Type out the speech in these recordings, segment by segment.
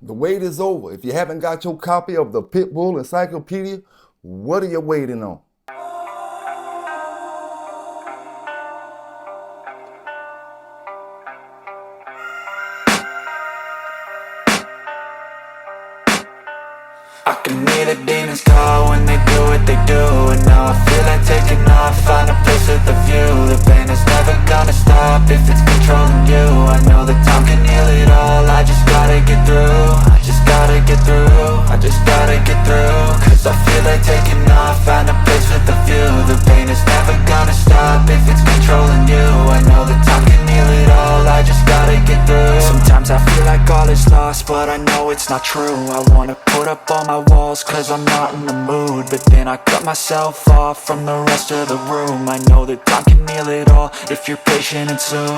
The wait is over. If you haven't got your copy of the Pitbull encyclopedia, what are you waiting on? I can hear the demons call when they do what they do. And now I feel like taking off, find a place with a view. The pain is never gonna stop if it's controlling you. I know that time can heal it all, I just gotta get through. I just gotta get through, I just gotta get through. Cause I feel like taking off, find a place with a view. The pain is never gonna stop if it's controlling you. I know that time can heal it all, I just gotta get through. Sometimes I feel like all is lost, but I know it's not true. I wanna put up all my walls cause I'm not in the mood, but then I cut myself off from the rest of the room. I know that time can heal it all if you're patient and soon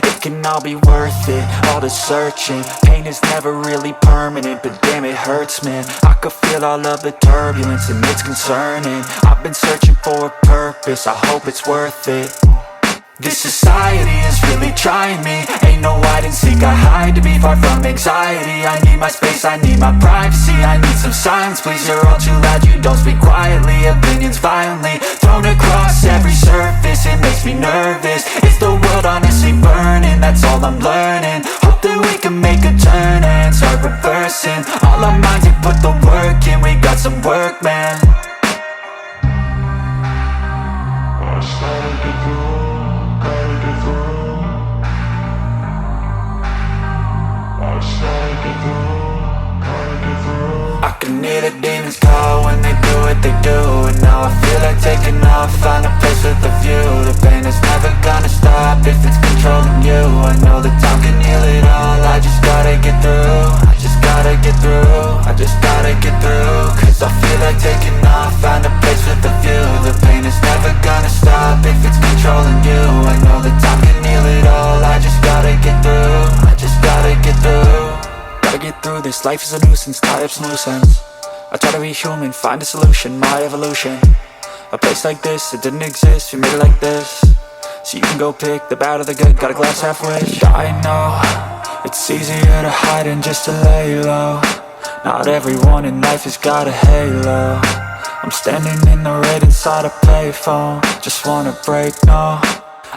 it can all be worth it, all the searching. Pain is never really permanent, but damn it hurts, man. I could feel all of the turbulence and it's concerning. I've been searching for a purpose, I hope it's worth it. This society is really trying me. Ain't no hide and seek, I hide to be far from anxiety. I need my space, I need my privacy. I need some silence, please, you're all too loud. You don't speak quietly, opinions violently thrown across every surface. It makes me nervous, it's the world honestly burning. That's all I'm learning, hope that we can make a turn and start reversing. All our minds, we put the work in, we got some work, man. I can hear the demons call when they do what they do. And now I feel like taking off, find a place with a view. The pain is never gonna stop if it's controlling you. I know that time can heal it all, I just gotta get through. I just gotta get through, I just gotta get through. Cause I feel like taking off, find a place with a view. The pain is never gonna stop if it's controlling you. I know that time can heal it all, I just gotta get through. I just gotta get through. Gotta get through this, life is a nuisance, tie up some loose ends. I try to be human, find a solution, my evolution. A place like this, it didn't exist, we made it like this. So you can go pick the bad or the good, got a glass halfway. I know, it's easier to hide than just to lay low. Not everyone in life has got a halo. I'm standing in the red inside a payphone, just wanna break, no.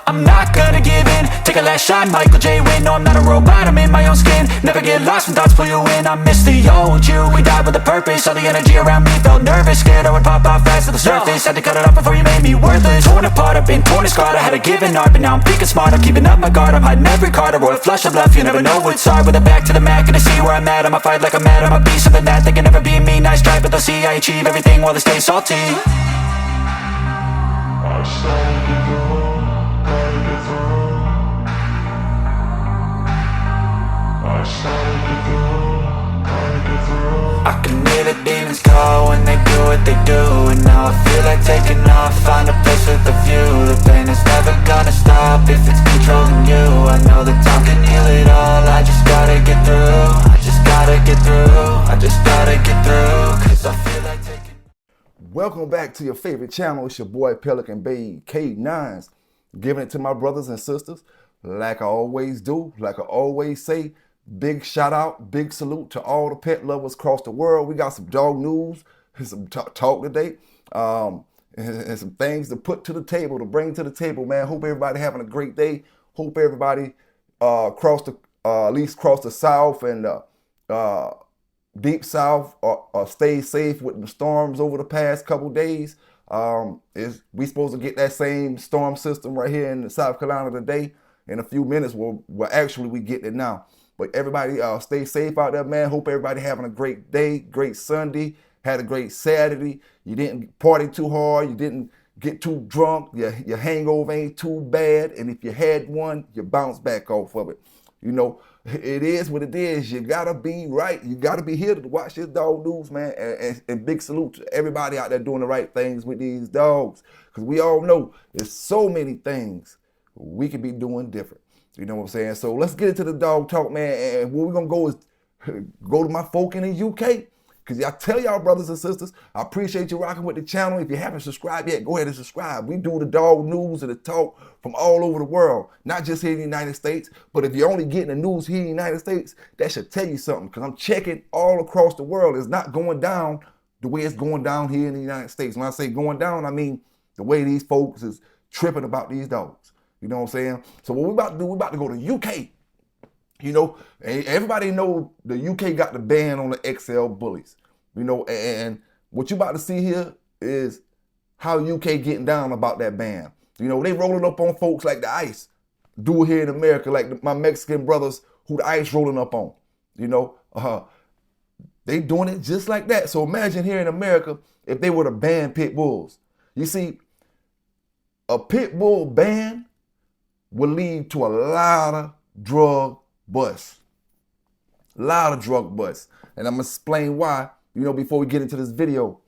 I'm not gonna give in, take a last shot, Michael J. Win. No, I'm not a robot, I'm in my own skin. Never get lost when thoughts pull you in. I miss the old you, we died with a purpose. All the energy around me felt nervous, scared I would pop off fast to the surface. Had to cut it off before you made me worthless. Torn apart, I've been torn and scarred. I had a given art, but now I'm thinking smart. I'm keeping up my guard, I'm hiding every card. A royal flush of left, you never know what's hard. With a back to the mat, gonna see where I'm at. I'ma fight like I'm mad, I'ma be something that they can never be me. Nice try, but they'll see I achieve everything while they stay salty. I can hear the demons call when they do what they do. And now I feel like taking off, find a place with a view. The pain is never gonna stop if it's controlling you. I know that time can heal it all, I just gotta get through. I just gotta get through, I just gotta get through. Cause I feel like taking. Welcome back to your favorite channel. It's your boy Pelican Bay K9s, giving it to my brothers and sisters like I always do, like I always say. Big shout out, big salute to all the pet lovers across the world. We got some dog news, some talk today, and some things to put to the table, to bring to the table, man. Hope everybody having a great day. Hope everybody at least cross the south and deep south stay safe with the storms over the past couple days. We supposed to get that same storm system right here in South Carolina today. In a few minutes, we're actually we getting it now. But everybody stay safe out there, man. Hope everybody having a great day, great Sunday, had a great Saturday. You didn't party too hard. You didn't get too drunk. Your hangover ain't too bad. And if you had one, you bounce back off of it. You know, it is what it is. You got to be right. You got to be here to watch this dog news, man. And big salute to everybody out there doing the right things with these dogs. Because we all know there's so many things we could be doing different. You know what I'm saying? So let's get into the dog talk, man. And where we're going to go is go to my folk in the UK. Because I tell y'all, brothers and sisters, I appreciate you rocking with the channel. If you haven't subscribed yet, go ahead and subscribe. We do the dog news and the talk from all over the world, not just here in the United States. But if you're only getting the news here in the United States, that should tell you something, because I'm checking all across the world. It's not going down the way it's going down here in the United States. When I say going down, I mean the way these folks is tripping about these dogs. You know what I'm saying? So what we're about to do, we're about to go to UK. You know, everybody know the UK got the ban on the XL bullies. You know, and what you about to see here is how UK getting down about that ban. You know, they rolling up on folks like the ICE do here in America, like my Mexican brothers who the ICE rolling up on. You know, they doing it just like that. So imagine here in America if they were to ban pit bulls. You see, a pit bull ban will lead to a lot of drug busts. A lot of drug busts. And I'm going to explain why, you know, before we get into this video.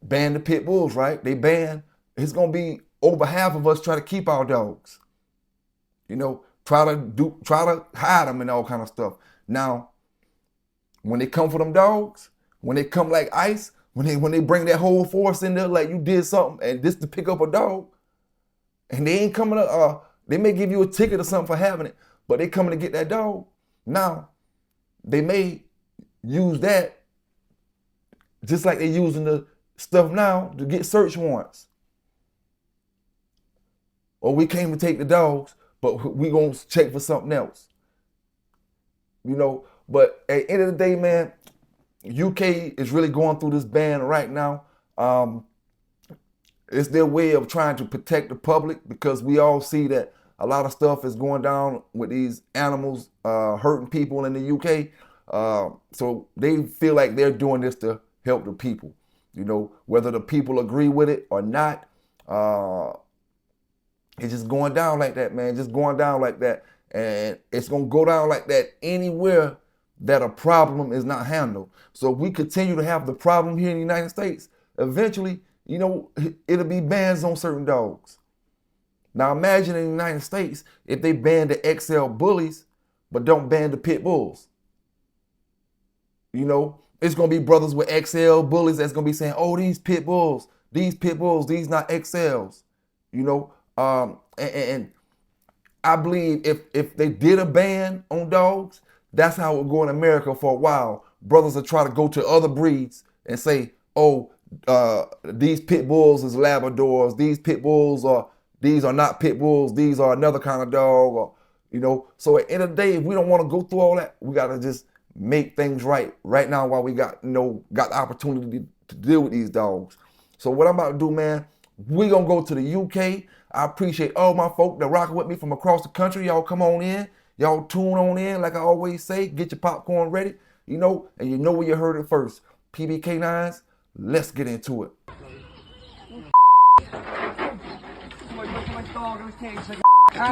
Ban the pit bulls, right? They ban, it's going to be over half of us try to keep our dogs. You know, try to hide them and all kind of stuff. Now, when they come for them dogs, when they come like ICE, when they bring that whole force in there like you did something and this to pick up a dog, and they ain't coming to, they may give you a ticket or something for having it, but they coming to get that dog. Now, they may use that just like they using the stuff now to get search warrants. Or we came to take the dogs, but we gonna check for something else. You know, but at the end of the day, man, UK is really going through this ban right now. It's their way of trying to protect the public, because we all see that a lot of stuff is going down with these animals hurting people in the UK. So they feel like they're doing this to help the people. You know, whether the people agree with it or not, it's just going down like that, man. Just going down like that. And it's going to go down like that anywhere that a problem is not handled. So if we continue to have the problem here in the United States, eventually, you know, it'll be bans on certain dogs. Now imagine in the United States if they ban the XL bullies, but don't ban the pit bulls. You know, it's going to be brothers with XL bullies that's going to be saying, oh, these pit bulls, these not XLs. You know, and I believe if they did a ban on dogs, that's how it would go in America for a while. Brothers will try to go to other breeds and say, oh, these pit bulls is Labradors, these are not pit bulls, these are another kind of dog, or, you know. So at the end of the day, if we don't want to go through all that, we got to just make things right now while we got, you know, got the opportunity to deal with these dogs. So what I'm about to do, man, we gonna go to the UK. I appreciate all my folk that rocking with me from across the country. Y'all come on in. Y'all tune on in, like I always say. Get your popcorn ready, you know, and you know where you heard it first. PB K9s, let's get into it.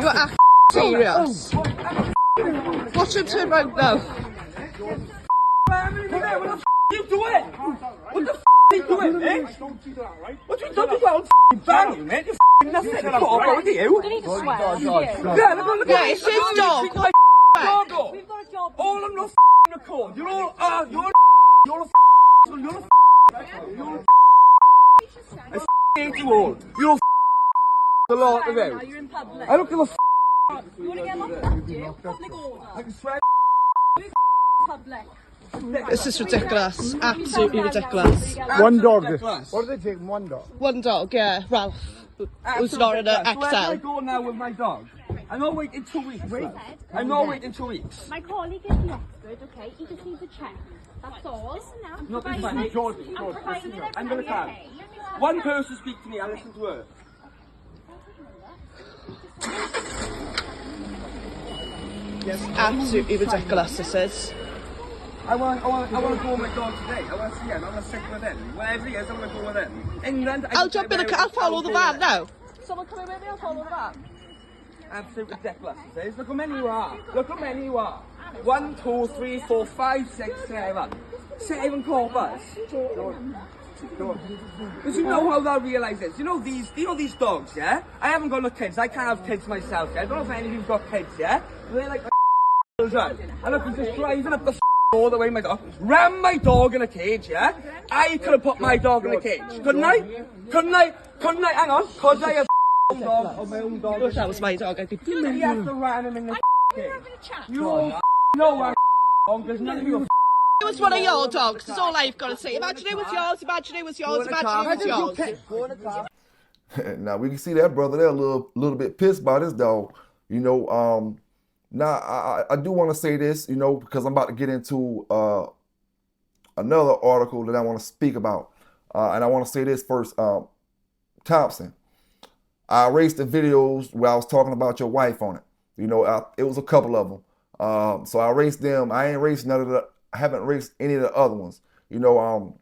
You're serious? Watch him turn round now. What the you doing? What the you doing, eh? What you doing? You bang you, man. You nothing to talk about, do you? You need to swear. Yeah, look. Yeah, it's his dog. Dog. All of them not record. You're all I hate you all. You're all the lot of you. You're in public. I don't give a You want to get locked up, do you? Public order. I can swear. Public. This is ridiculous. Absolutely ridiculous. One dog. What are they taking? One dog. One dog, yeah, Ralph, who's not in an Where can I XL. go now with my dog? I'm not waiting 2 weeks. I'm not waiting 2 weeks. My colleague is the expert, okay? He just needs a check. That's all. I'm Not this providing man, it. George. I'm going to come. One person speak to me, I'll listen to her. Absolutely ridiculous, this is. I want to go with my dog today. I want to see him. I want to sit with him. Wherever he is, I want to go with him. England. I'll jump in the car, I'll follow the van now. Someone come in with me, I'll follow the van. Absolutely ridiculous, he says. Look how many you are. Look how many you are. 1, 2, 3, 4, 5, 6, 7. 7 coppers. Because you know how they'll realise this. You know these dogs, yeah? I haven't got no kids. I can't have kids myself. Yeah? I don't know if any of you've got kids, yeah? But they're like children. And look, he's just driving up the all the way my dog. Ran my dog in a cage, yeah? I could have put my dog in a cage, couldn't I? Couldn't I? Couldn't I? Hang on. Cause I have dog of my own dog. If that was my dog, I'd be You have to ran him in the cage. You all know I'm dog, there's none of you. It was one of your dogs, that's all I've got to say. Imagine it was yours, imagine it was yours, imagine it was yours. Now we can see that brother there a little bit pissed by this dog. You know, now I do want to say this, you know, because I'm about to get into another article that I want to speak about. And I want to say this first. Thompson, I erased the videos where I was talking about your wife on it. You know, it was a couple of them. So I erased them. I ain't erased none of the, I haven't erased any of the other ones. You know,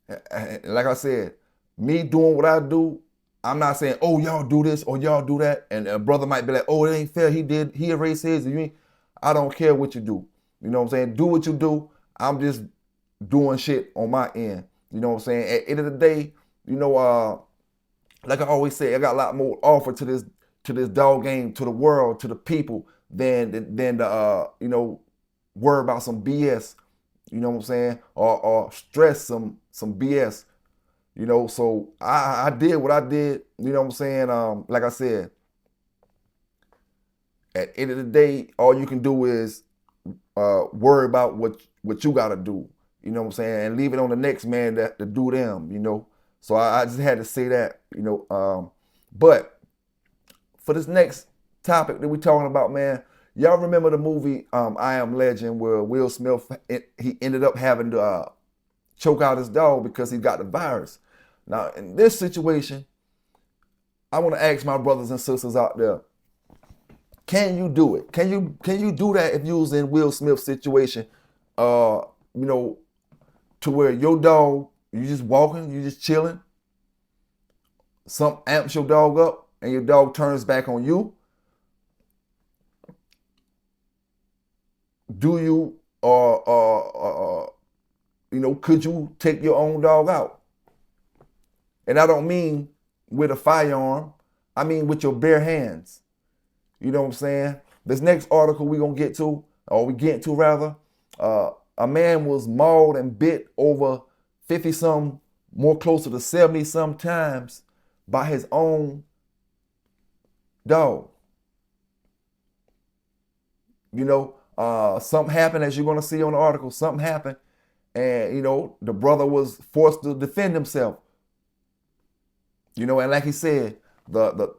like I said, me doing what I do, I'm not saying, oh, y'all do this or y'all do that. And a brother might be like, oh, it ain't fair. He erased his. I don't care what you do. You know what I'm saying? Do what you do. I'm just doing shit on my end. You know what I'm saying? At the end of the day, you know, like I always say, I got a lot more offer to this dog game, to the world, to the people than the you know, worry about some BS. You know what I'm saying? Or stress some BS. You know, so I did what I did. You know what I'm saying? Like I said, at the end of the day, all you can do is worry about what you got to do. You know what I'm saying? And leave it on the next man to do them, you know. So I just had to say that, you know. But for this next topic that we're talking about, man, y'all remember the movie I Am Legend, where Will Smith, he ended up having to choke out his dog because he got the virus. Now, in this situation, I want to ask my brothers and sisters out there, can you do it? Can you do that if you was in Will Smith's situation? You know, to where your dog, you just walking, you just chilling, some amps your dog up, and your dog turns back on you. Do you, you know, could you take your own dog out? And I don't mean with a firearm. I mean with your bare hands. You know what I'm saying? This next article we're going to get to, or we get to rather, a man was mauled and bit over 50-some, more closer to 70-some times by his own dog. You know, something happened, as you're going to see on the article, something happened, and, you know, the brother was forced to defend himself. You know, and like he said, the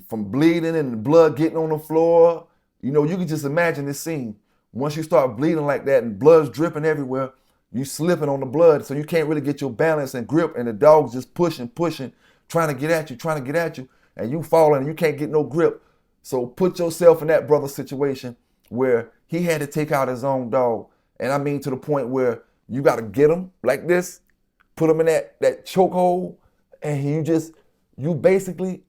from bleeding and the blood getting on the floor, you know, you can just imagine this scene. Once you start bleeding like that and blood's dripping everywhere, you slipping on the blood, so you can't really get your balance and grip, and the dog's just pushing, trying to get at you, and you falling and you can't get no grip. So put yourself in that brother's situation where he had to take out his own dog. And I mean to the point where you got to get him like this, put him in that chokehold, and you basically,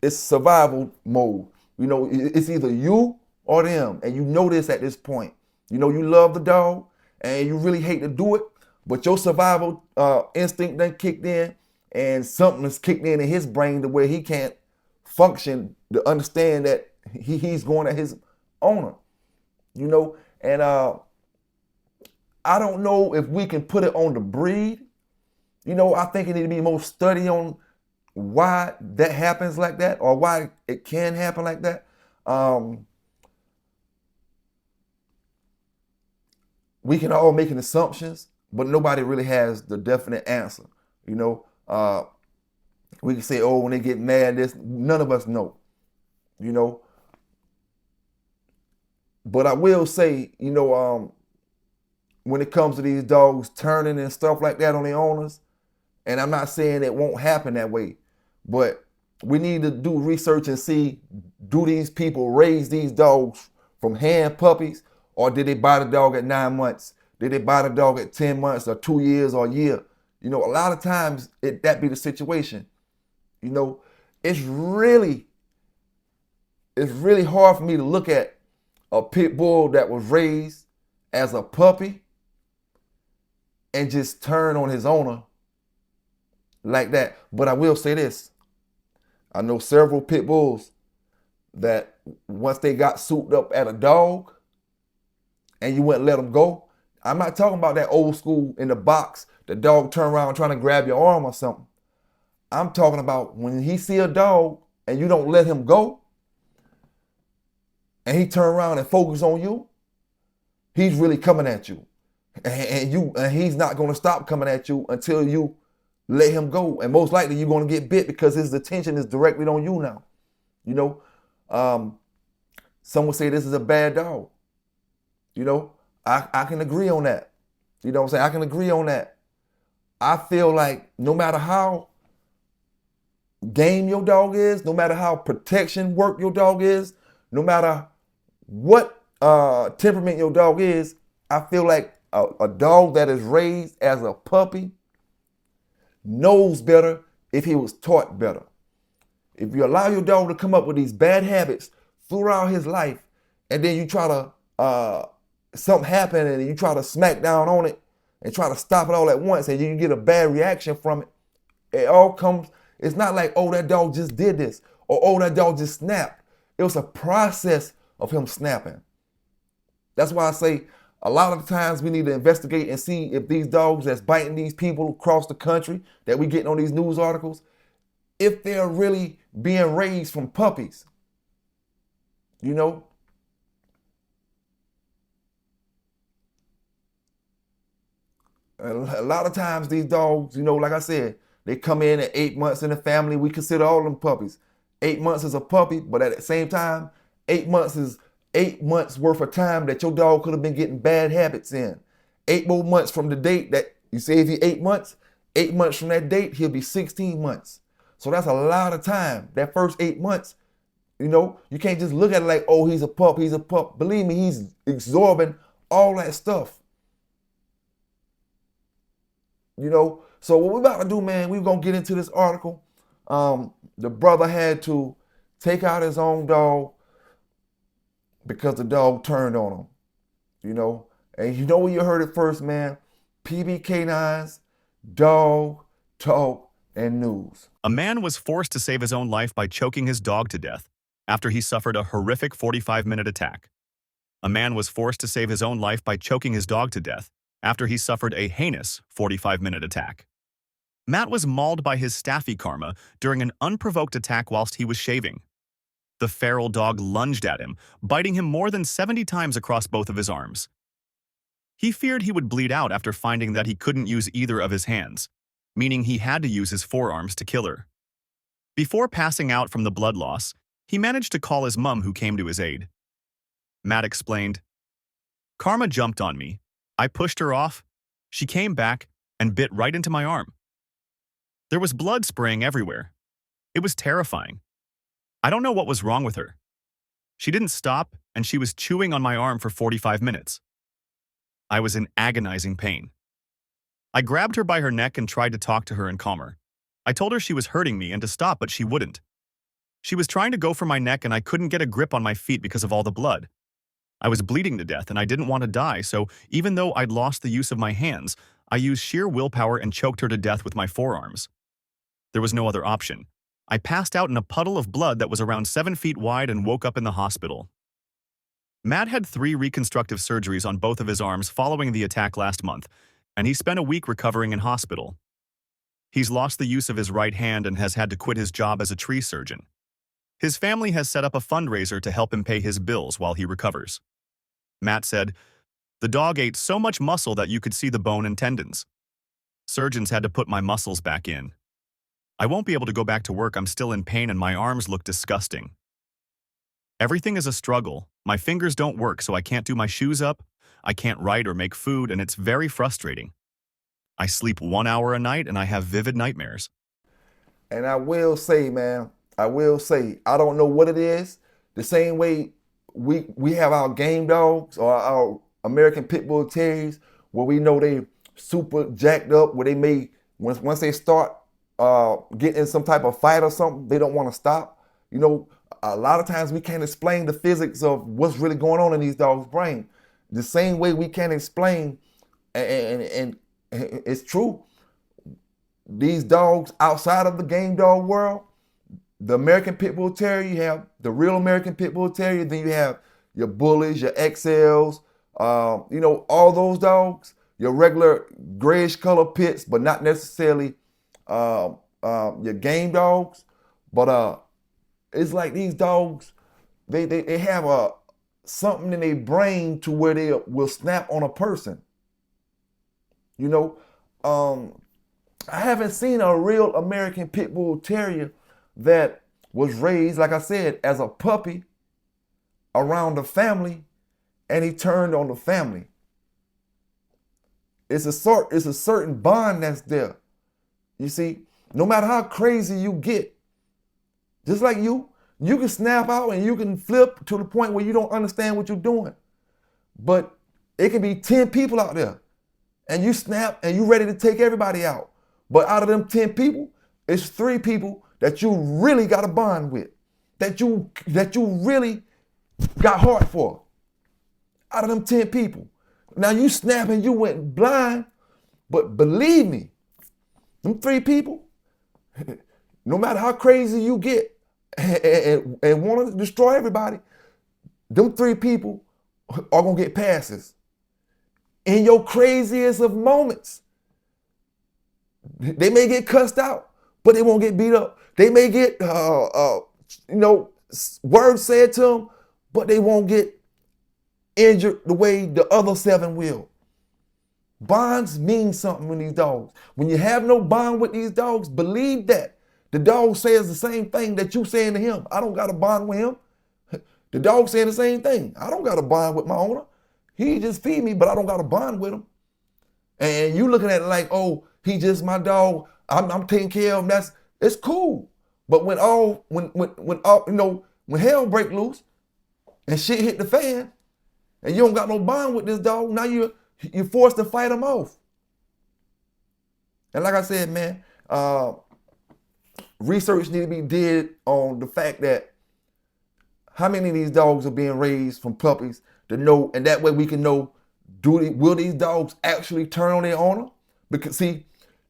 it's survival mode. You know, it's either you or them, and you know this at this point. You know, you love the dog, and you really hate to do it, but your survival instinct done kicked in, and something is kicked in his brain to where he can't function to understand that he's going at his owner. You know, and I don't know if we can put it on the breed. You know, I think it need to be more study on why that happens like that, or why it can happen like that. We can all make assumptions, but nobody really has the definite answer. You know, we can say, oh, when they get mad, this, none of us know. You know, but I will say, you know, when it comes to these dogs turning and stuff like that on their owners, and I'm not saying it won't happen that way, but we need to do research and see, do these people raise these dogs from hand puppies, or did they buy the dog at 9 months? Did they buy the dog at 10 months or 2 years or a year? You know, a lot of times that be the situation. You know, it's really hard for me to look at a pit bull that was raised as a puppy and just turn on his owner like that. But I will say this. I know several pit bulls that once they got souped up at a dog and you wouldn't let them go, I'm not talking about that old school in the box, the dog turn around trying to grab your arm or something. I'm talking about when he see a dog and you don't let him go, and he turn around and focus on you, he's really coming at you. And he's not going to stop coming at you until you let him go. And most likely you're going to get bit because his attention is directly on you now. You know, some would say this is a bad dog. You know, I can agree on that. You know what I'm saying? I can agree on that. I feel like no matter how game your dog is, no matter how protection work your dog is, no matter what temperament your dog is, I feel like a dog that is raised as a puppy knows better if he was taught better. If you allow your dog to come up with these bad habits throughout his life, and then you try to, something happen and you try to smack down on it and try to stop it all at once, and you get a bad reaction from it, it all comes, it's not like, oh, that dog just did this, or oh, that dog just snapped. It was a process of him snapping. That's why I say a lot of the times we need to investigate and see if these dogs that's biting these people across the country that we getting on these news articles, if they're really being raised from puppies. You know? A lot of times these dogs, you know, like I said, they come in at 8 months in the family. We consider all of them puppies. 8 months is a puppy, but at the same time, 8 months is 8 months worth of time that your dog could have been getting bad habits in. 8 more months from the date that you say if he 8 months, 8 months from that date, he'll be 16 months. So that's a lot of time. That first 8 months, you know, you can't just look at it like, oh, he's a pup, he's a pup. Believe me, he's absorbing all that stuff. You know, so what we're about to do, man, we're going to get into this article. The brother had to take out his own dog because the dog turned on him, you know. And you know where you heard it first, man. PB K9s, dog, talk, and news. A man was forced to save his own life by choking his dog to death after he suffered a horrific 45-minute attack. A man was forced to save his own life by choking his dog to death after he suffered a heinous 45-minute attack. Matt was mauled by his staffy karma during an unprovoked attack whilst he was shaving. The feral dog lunged at him, biting him more than 70 times across both of his arms. He feared he would bleed out after finding that he couldn't use either of his hands, meaning he had to use his forearms to kill her. Before passing out from the blood loss, he managed to call his mom, who came to his aid. Matt explained, "Karma jumped on me. I pushed her off. She came back and bit right into my arm. There was blood spraying everywhere. It was terrifying. I don't know what was wrong with her. She didn't stop, and she was chewing on my arm for 45 minutes. I was in agonizing pain. I grabbed her by her neck and tried to talk to her and calm her. I told her she was hurting me and to stop, but she wouldn't. She was trying to go for my neck, and I couldn't get a grip on my feet because of all the blood. I was bleeding to death, and I didn't want to die, so even though I'd lost the use of my hands, I used sheer willpower and choked her to death with my forearms. There was no other option. I passed out in a puddle of blood that was around 7 feet wide and woke up in the hospital." Matt had 3 reconstructive surgeries on both of his arms following the attack last month, and he spent a week recovering in hospital. He's lost the use of his right hand and has had to quit his job as a tree surgeon. His family has set up a fundraiser to help him pay his bills while he recovers. Matt said, "The dog ate so much muscle that you could see the bone and tendons. Surgeons had to put my muscles back in. I won't be able to go back to work. I'm still in pain and my arms look disgusting. Everything is a struggle. My fingers don't work, so I can't do my shoes up. I can't write or make food, and it's very frustrating. I sleep 1 hour a night and I have vivid nightmares." And I will say, man, I don't know what it is. The same way we have our game dogs or our American Pitbull Terriers, where we know they super jacked up, where they may, once they start getting in some type of fight or something, they don't want to stop. You know, a lot of times we can't explain the physics of what's really going on in these dogs' brain. The same way we can't explain, and it's true, these dogs outside of the game dog world, the American Pitbull Terrier, you have the real American Pitbull Terrier, then you have your bullies, your XLs, You know, all those dogs, your regular grayish color pits, but not necessarily your game dogs. But it's like these dogs, they have something in their brain to where they will snap on a person. You know, I haven't seen a real American Pit Bull Terrier that was raised, like I said, as a puppy around the family, and he turned on the family. It's a certain bond that's there. You see, no matter how crazy you get, just like you can snap out and you can flip to the point where you don't understand what you're doing. But it can be 10 people out there, and you snap and you ready to take everybody out. But out of them 10 people, it's 3 people that you really got a bond with, that you really got heart for. Out of them 10 people. Now you snap and you went blind, but believe me, them 3 people, no matter how crazy you get and want to destroy everybody, them 3 people are gonna get passes. In your craziest of moments, they may get cussed out, but they won't get beat up. They may get, words said to them, but they won't get injured the way the other 7 will. Bonds mean something with these dogs. When you have no bond with these dogs, believe that. The dog says the same thing that you saying to him. I don't got a bond with him. The dog saying the same thing. I don't got a bond with my owner. He just feed me, but I don't got a bond with him. And you looking at it like, oh, he just my dog. I'm taking care of him. It's cool. But when hell break loose and shit hit the fan, and you don't got no bond with this dog, now you're forced to fight him off. And like I said, man, research need to be did on the fact that how many of these dogs are being raised from puppies to know, and that way we can know, will these dogs actually turn on their owner? Because see,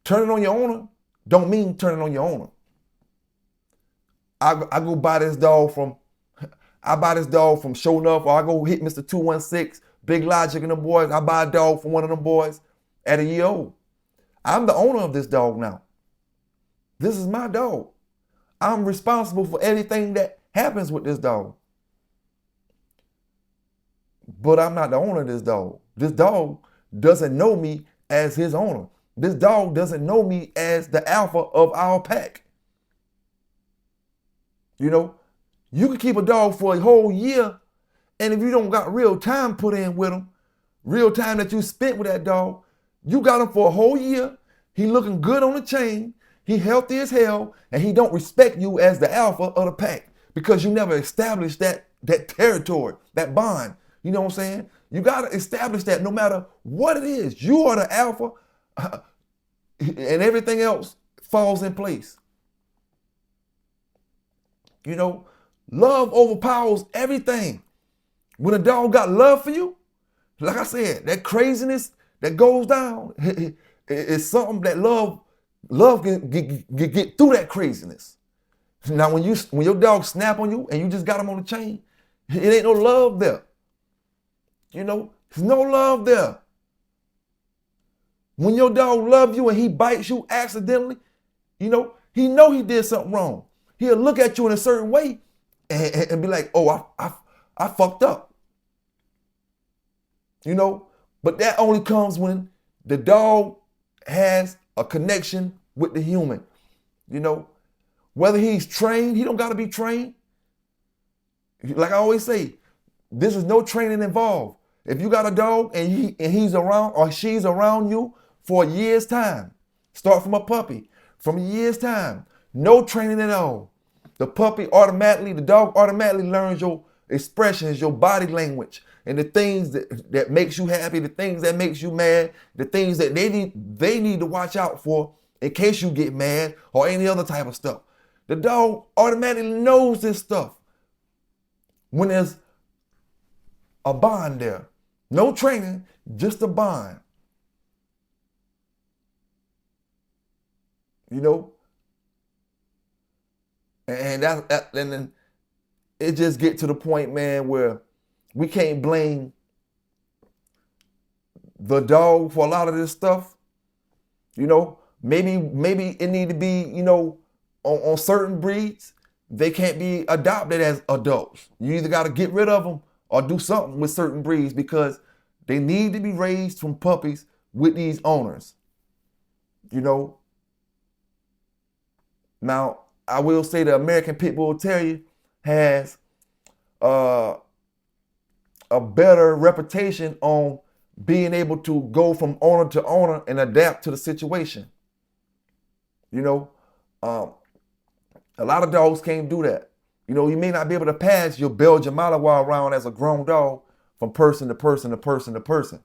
turning on your owner don't mean turning on your owner. I go buy this dog from Show Enough, or I go hit Mr. 216, Big Logic and them boys. I buy a dog from one of them boys at a year old. I'm the owner of this dog now. This is my dog. I'm responsible for everything that happens with this dog. But I'm not the owner of this dog. This dog doesn't know me as his owner. This dog doesn't know me as the alpha of our pack. You know, you can keep a dog for a whole year, and if you don't got real time put in with him, real time that you spent with that dog, you got him for a whole year, he looking good on the chain, he healthy as hell, and he don't respect you as the alpha of the pack because you never established that territory, that bond. You know what I'm saying? You got to establish that no matter what it is. You are the alpha, and everything else falls in place. You know, love overpowers everything. When a dog got love for you, like I said, that craziness that goes down, it's something that love can get through that craziness. Now, when your dog snap on you and you just got him on the chain, it ain't no love there. You know, there's no love there. When your dog loves you and he bites you accidentally, you know he did something wrong. He'll look at you in a certain way and be like, oh, I fucked up. You know, but that only comes when the dog has a connection with the human. You know, whether he's trained, he don't got to be trained. Like I always say, this is no training involved. If you got a dog and he's around or she's around you for a year's time, start from a puppy, from a year's time, no training at all. The dog automatically learns your expressions, your body language, and the things that makes you happy, the things that makes you mad, the things that they need to watch out for in case you get mad or any other type of stuff. The dog automatically knows this stuff when there's a bond there. No training, just a bond. You know? And then it just get to the point, man, where we can't blame the dog for a lot of this stuff. You know, maybe it need to be, you know, on certain breeds, they can't be adopted as adults. You either got to get rid of them or do something with certain breeds because they need to be raised from puppies with these owners. You know, now I will say the American Pitbull Terrier has a better reputation on being able to go from owner to owner and adapt to the situation. You know, a lot of dogs can't do that. You know, you may not be able to pass your Belgian Malinois around as a grown dog from person to person to person to person.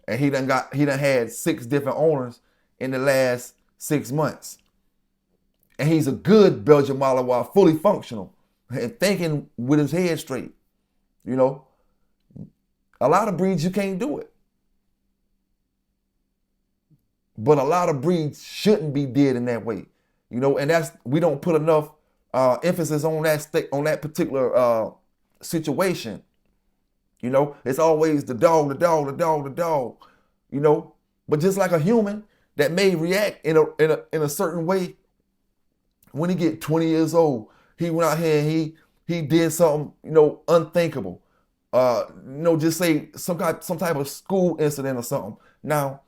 And he done had 6 different owners in the last 6 months. And he's a good Belgian Malinois, fully functional and thinking with his head straight. You know, a lot of breeds you can't do it. But a lot of breeds shouldn't be did in that way. You know, and we don't put enough emphasis on that particular situation. You know, it's always the dog, the dog, the dog, the dog. You know, but just like a human that may react in a certain way, when he get 20 years old, he went out here and he did something, you know, unthinkable. You know, just say some type of school incident or something. Now,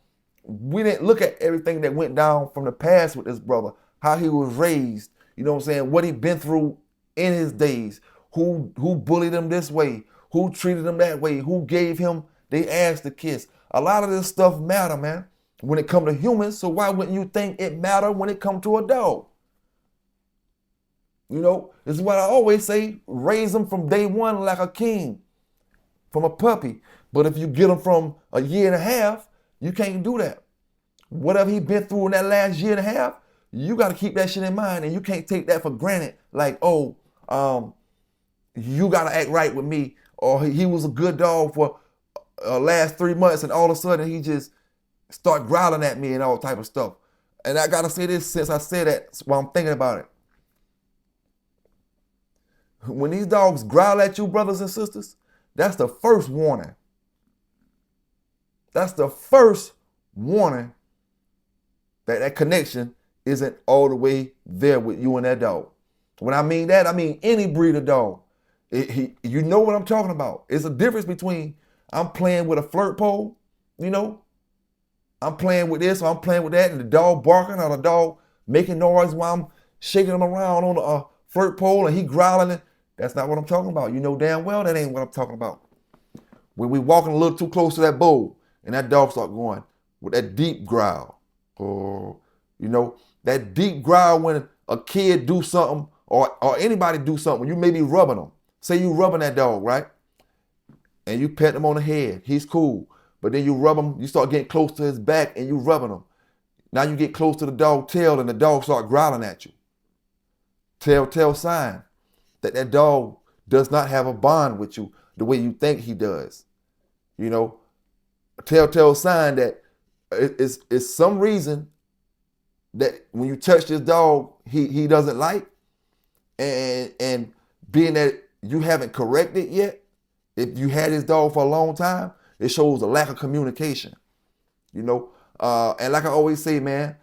we didn't look at everything that went down from the past with this brother, how he was raised, you know what I'm saying, what he'd been through in his days, who bullied him this way, who treated him that way, who gave him their ass to kiss. A lot of this stuff matter, man, when it comes to humans, so why wouldn't you think it matter when it comes to a dog? You know, this is what I always say, raise them from day one like a king, from a puppy. But if you get them from a year and a half, you can't do that. Whatever he been through in that last year and a half, you got to keep that shit in mind, and you can't take that for granted. Like, oh, you got to act right with me, or he was a good dog for last 3 months, and all of a sudden he just start growling at me and all type of stuff. And I got to say this since I said that while I'm thinking about it. When these dogs growl at you, brothers and sisters, that's the first warning. That's the first warning that connection isn't all the way there with you and that dog. When I mean that, I mean any breed of dog. You know what I'm talking about. It's a difference between I'm playing with a flirt pole, you know, I'm playing with this or I'm playing with that, and the dog barking or the dog making noise while I'm shaking him around on a flirt pole and he growling. That's not what I'm talking about. You know damn well that ain't what I'm talking about. When we walking a little too close to that bowl, and that dog start going with that deep growl. Or, you know, that deep growl when a kid do something or anybody do something, you may be rubbing them. Say you rubbing that dog, right? And you pet him on the head. He's cool. But then you rub him, you start getting close to his back and you rubbing him. Now you get close to the dog tail and the dog start growling at you. Telltale sign that dog does not have a bond with you the way you think he does. You know, a telltale sign that it's some reason that when you touch this dog, he doesn't like, and being that you haven't corrected yet, if you had this dog for a long time, it shows a lack of communication. You know, and like I always say, man,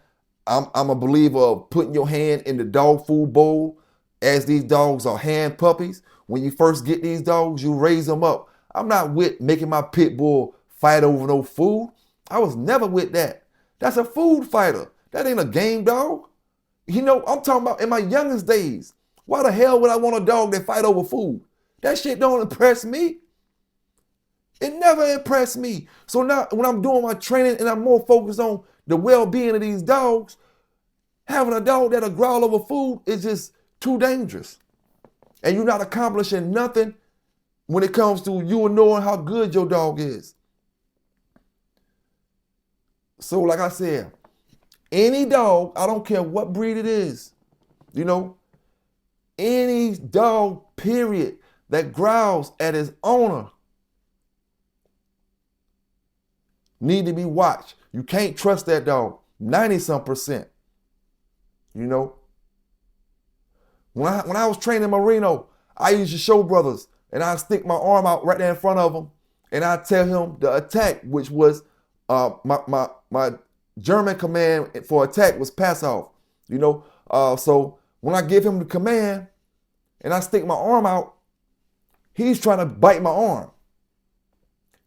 I'm a believer of putting your hand in the dog food bowl, as these dogs are hand puppies. When you first get these dogs, you raise them up. I'm not with making my pit bull fight over no food. I was never with that. That's a food fighter. That ain't a game dog. You know, I'm talking about in my youngest days. Why the hell would I want a dog that fight over food? That shit don't impress me. It never impressed me. So now when I'm doing my training and I'm more focused on the well-being of these dogs, having a dog that'll growl over food is just too dangerous. And you're not accomplishing nothing when it comes to you knowing how good your dog is. So like I said, any dog, I don't care what breed it is, you know, any dog, period, that growls at his owner need to be watched. You can't trust that dog, 90-some%. You know, when I was training Merino, I used to show brothers, and I'd stick my arm out right there in front of him, and I'd tell him the attack, which was My German command for attack was pass off. You know, so when I give him the command and I stick my arm out, he's trying to bite my arm.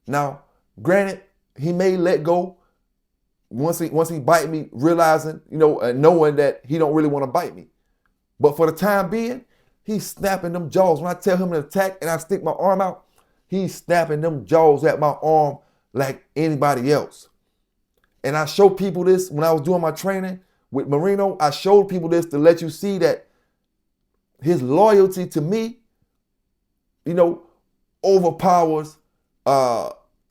Now, granted, he may let go once he bite me, realizing, you know, knowing that he don't really want to bite me. But for the time being, he's snapping them jaws. When I tell him to attack and I stick my arm out, he's snapping them jaws at my arm like anybody else. And I show people this when I was doing my training with Marino. I showed people this to let you see that his loyalty to me, you know, overpowers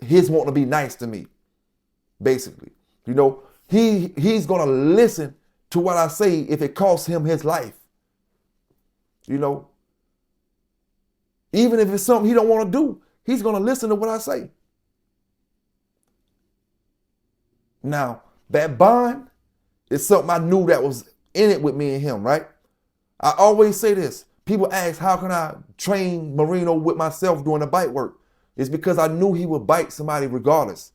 his wanting to be nice to me, basically. You know, he's gonna listen to what I say if it costs him his life. You know, even if it's something he don't want to do, he's gonna listen to what I say. Now, that bond is something I knew that was in it with me and him, right? I always say this. People ask, how can I train Marino with myself doing the bite work? It's because I knew he would bite somebody regardless.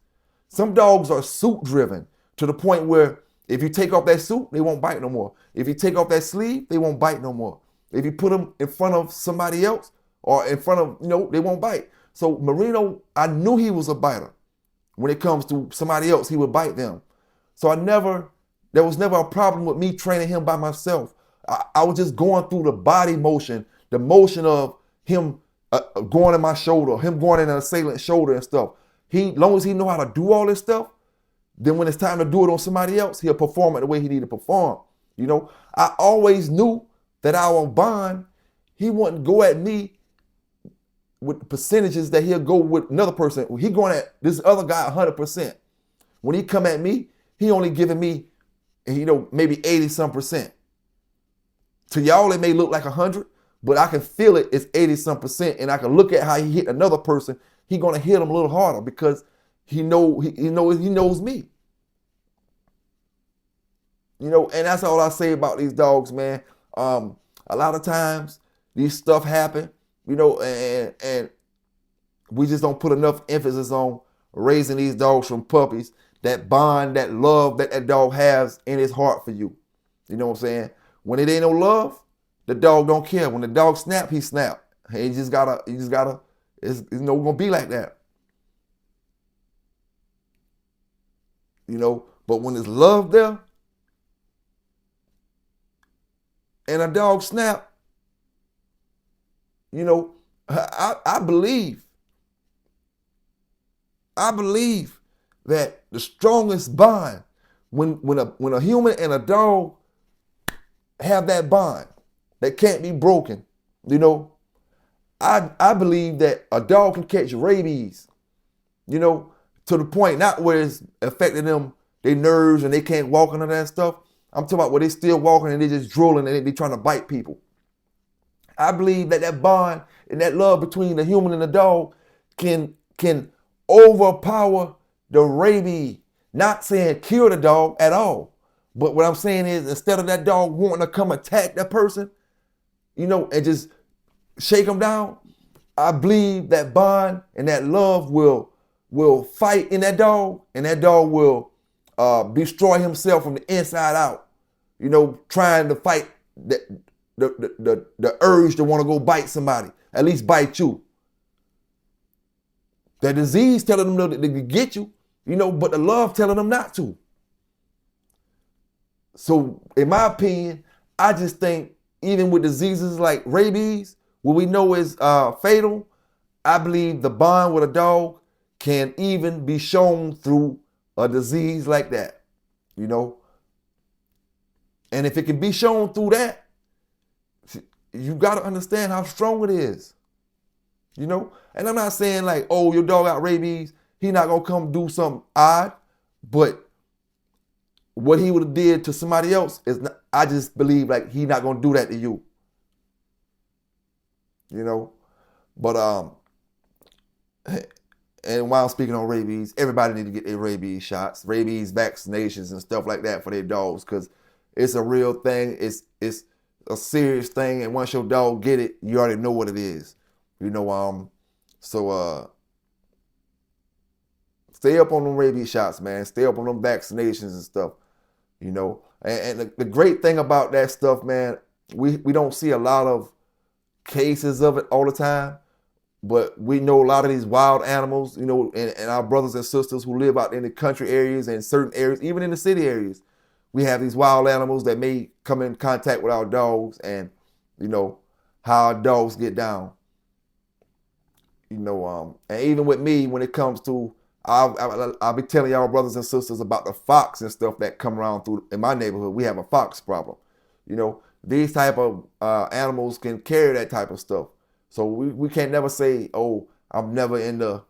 Some dogs are suit driven to the point where if you take off that suit, they won't bite no more. If you take off that sleeve, they won't bite no more. If you put them in front of somebody else or in front of, you know, they won't bite. So Marino, I knew he was a biter. When it comes to somebody else, he would bite them. So there was never a problem with me training him by myself. I was just going through the body motion, the motion of him going in my shoulder, him going in an assailant's shoulder and stuff. Long as he know how to do all this stuff, then when it's time to do it on somebody else, he'll perform it the way he need to perform. You know, I always knew that our bond, he wouldn't go at me with the percentages that he'll go with another person. He going at this other guy 100%. When he come at me, he only giving me, you know, maybe 80-some%. To y'all, it may look like 100, but I can feel it. It's 80-some%, and I can look at how he hit another person. He gonna hit him a little harder because he knows me. You know, and that's all I say about these dogs, man. A lot of times these stuff happen, you know, and we just don't put enough emphasis on raising these dogs from puppies. That bond, that love that dog has in his heart for you. You know what I'm saying? When it ain't no love, the dog don't care. When the dog snap, he snap. He just gotta, it's gonna be like that. You know, but when there's love there, and a dog snap, you know, I believe that the strongest bond, when a human and a dog have that bond that can't be broken, you know, I believe that a dog can catch rabies, you know, to the point not where it's affecting them, their nerves and they can't walk and all that stuff. I'm talking about where they still walking and they just drooling and they trying to bite people. I believe that bond and that love between the human and the dog can overpower the rabies. Not saying kill the dog at all. But what I'm saying is instead of that dog wanting to come attack that person, you know, and just shake them down, I believe that bond and that love will fight in that dog, and that dog will destroy himself from the inside out, you know, trying to fight the urge to want to go bite somebody, at least bite you. The disease telling them to get you, you know, but the love telling them not to. So in my opinion, I just think even with diseases like rabies, what we know is fatal, I believe the bond with a dog can even be shown through a disease like that, you know. And if it can be shown through that, you got to understand how strong it is, you know. And I'm not saying like, oh, your dog got rabies, he not going to come do something odd, but what he would have did to somebody else is not, I just believe like he not going to do that to you, you know. But and while I'm speaking on rabies, everybody need to get their rabies shots, rabies vaccinations and stuff like that for their dogs, because it's a real thing. It's a serious thing, and once your dog get it, you already know what it is, you know. So Stay up on them rabies shots, man. Stay up on them vaccinations and stuff, you know. And the great thing about that stuff, man, we don't see a lot of cases of it all the time, but we know a lot of these wild animals, you know, and our brothers and sisters who live out in the country areas and certain areas, even in the city areas, we have these wild animals that may come in contact with our dogs, and, you know, how our dogs get down. You know, and even with me, when it comes to, I'll be telling y'all brothers and sisters about the fox and stuff that come around through in my neighborhood. We have a fox problem. You know, these type of animals can carry that type of stuff. So we can't never say, oh, I'm never in the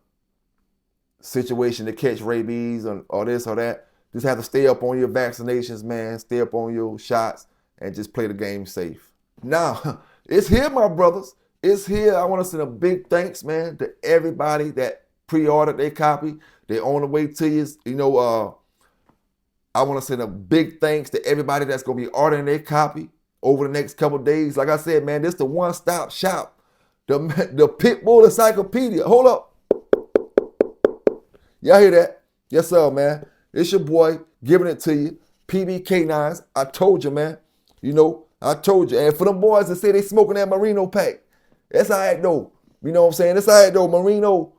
situation to catch rabies or this or that. Just have to stay up on your vaccinations, man. Stay up on your shots and just play the game safe. Now, it's here, my brothers. It's here. I want to send a big thanks, man, to everybody that pre-ordered their copy. They're on the way to you. You know, I want to send a big thanks to everybody that's going to be ordering their copy over the next couple of days. Like I said, man, this is the one-stop shop. The Pitbull encyclopedia. Hold up. Y'all hear that? Yes, sir, man. It's your boy giving it to you. PB K9s. I told you, man. You know, I told you. And for them boys that say they smoking that Merino pack, that's all right, though. You know what I'm saying? That's all right, though. Merino,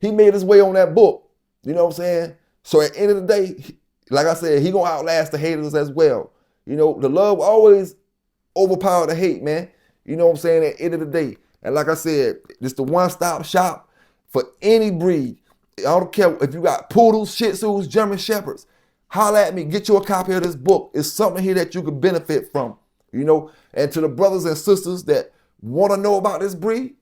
he made his way on that book. You know what I'm saying? So at the end of the day, like I said, he going to outlast the haters as well. You know, the love always overpower the hate, man. You know what I'm saying? At the end of the day. And like I said, this the one-stop shop for any breed. I don't care if you got poodles, shih tzus, German shepherds. Holla at me. Get you a copy of this book. It's something here that you can benefit from. You know, and to the brothers and sisters that want to know about this breed,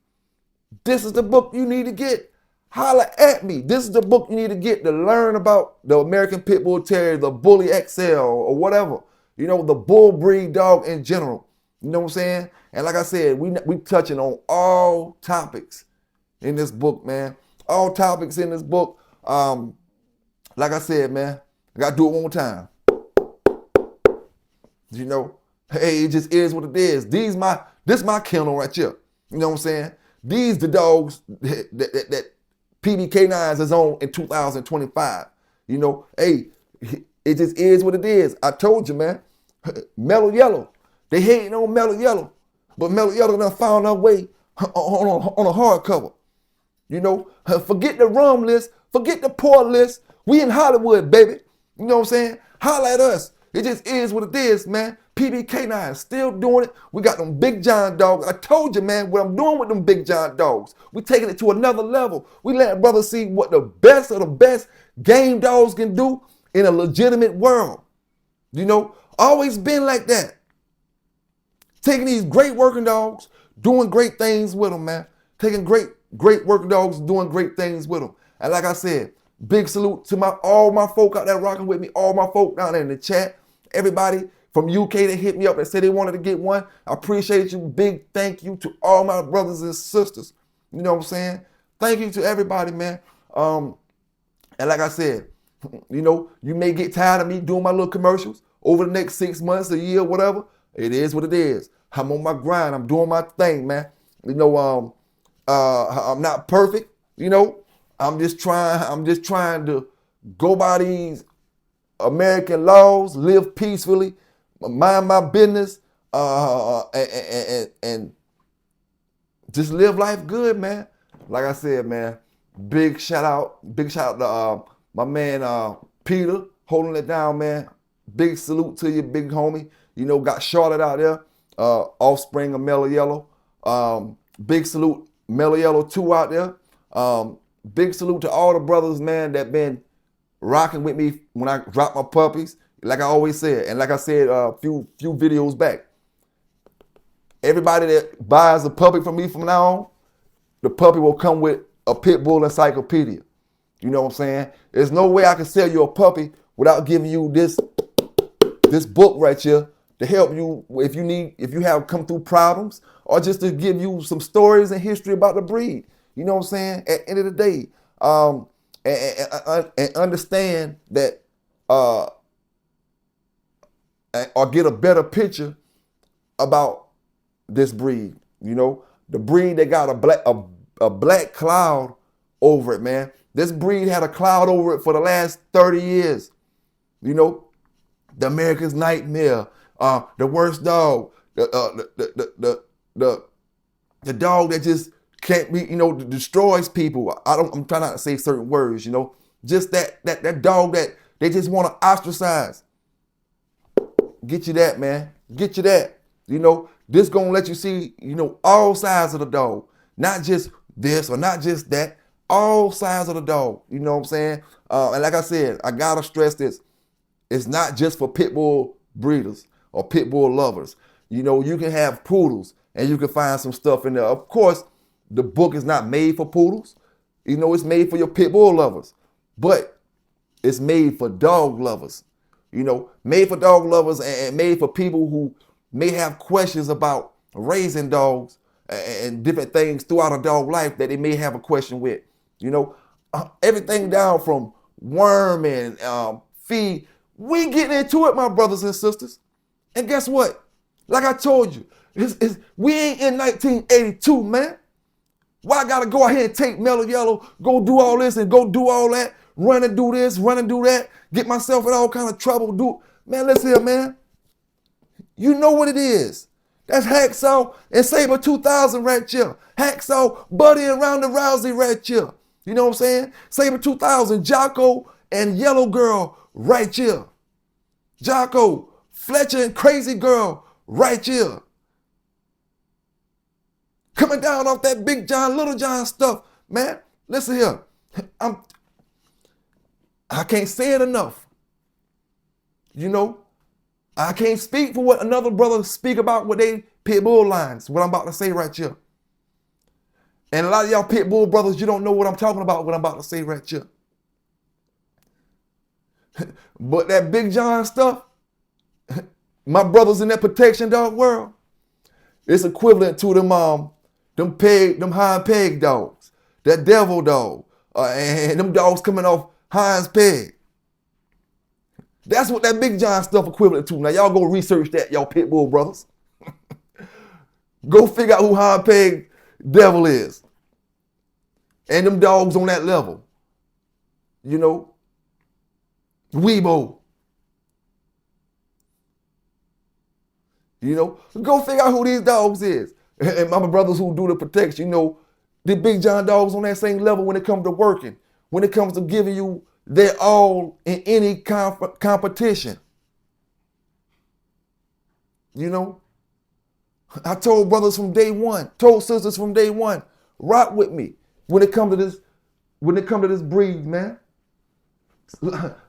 this is the book you need to get. Holla at me. This is the book you need to get to learn about the American Pit Bull Terrier, the Bully XL, or whatever. You know, the bull breed dog in general. You know what I'm saying? And like I said, we touching on all topics in this book, man. All topics in this book. Like I said, man, I got to do it one more time. You know, hey, it just is what it is. This my kennel right here. You know what I'm saying? These the dogs that PB K9s is on in 2025. You know, hey, it just is what it is. I told you, man. Mellow Yellow. They hating on Mellow Yellow. But Mellow Yellow done found her way on a hardcover. You know, forget the rum list. Forget the poor list. We in Hollywood, baby. You know what I'm saying? Holla at us. It just is what it is, man. PB K9 still doing it. We got them big giant dogs. I told you, man, what I'm doing with them big giant dogs. We taking it to another level. We letting brothers see what the best of the best game dogs can do in a legitimate world. You know, always been like that. Taking these great working dogs, doing great things with them, man. Taking great working dogs, doing great things with them. And like I said, big salute to all my folk out there rocking with me, all my folk down there in the chat, everybody from UK that hit me up that said they wanted to get one. I appreciate you. Big thank you to all my brothers and sisters. You know what I'm saying? Thank you to everybody, man. And like I said, you know, you may get tired of me doing my little commercials over the next 6 months, a year, whatever. It is what it is. I'm on my grind. I'm doing my thing, man. You know, I'm not perfect. You know, I'm just trying to go by these American laws, live peacefully, mind my business, and just live life good, man. Like I said, man, big shout out to my man Peter holding it down, man. Big salute to you, big homie. You know, got Charlotte out there, offspring of Mellow Yellow. Big salute, Mellow Yellow 2 out there. Big salute to all the brothers, man, that been rocking with me when I drop my puppies. Like I always said, and like I said a few videos back, everybody that buys a puppy from me from now on, the puppy will come with a Pitbull encyclopedia. You know what I'm saying? There's no way I can sell you a puppy without giving you this book right here to help you if you have come through problems, or just to give you some stories and history about the breed. You know what I'm saying? At the end of the day, and understand that, or get a better picture about this breed. You know, the breed that got a black cloud over it, man. This breed had a cloud over it for the last 30 years. You know, the American's nightmare, the worst dog, the dog that just can't be, destroys people. I'm trying not to say certain words, just that dog that they just want to ostracize. Get you that, man. Get you that. This gonna let you see, all sides of the dog, not just this or not just that, all sides of the dog. You know what I'm saying? And like I said, I gotta stress this. It's not just for pit bull breeders or pit bull lovers. You can have poodles and you can find some stuff in there. Of course, the book is not made for poodles. It's made for your pit bull lovers, but it's made for dog lovers. Made for dog lovers and made for people who may have questions about raising dogs and different things throughout a dog life that they may have a question with. Everything down from worming, feed. We getting into it, my brothers and sisters. And guess what? Like I told you, we ain't in 1982, man. Why I gotta go out here and take Mellow Yellow, go do all this and go do all that, run and do this, run and do that, get myself in all kind of trouble, man, listen here, man. You know what it is. That's Hacksaw and Saber 2000 right here. Hacksaw, Buddy and Ronda Rousey right here. You know what I'm saying? Saber 2000, Jocko and Yellow Girl right here. Jocko, Fletcher and Crazy Girl right here. Coming down off that Big John, Little John stuff, man. Listen here. I can't say it enough. I can't speak for what another brother speak about with they pit bull lines, what I'm about to say right here. And a lot of y'all pit bull brothers, you don't know what I'm talking about, what I'm about to say right here. But that Big John stuff, my brothers in that protection dog world, it's equivalent to them hind peg dogs, that devil dog, and them dogs coming off Heinz peg. That's what that Big John stuff equivalent to. Now y'all go research that, y'all pit bull brothers. Go figure out who Heinz peg devil is. And them dogs on that level. Weebo. Go figure out who these dogs is. And my brothers who do the protection, the Big John dogs on that same level when it comes to working, when it comes to giving you their all in any competition. I told brothers from day one, told sisters from day one, rock with me when it comes to this breed, man.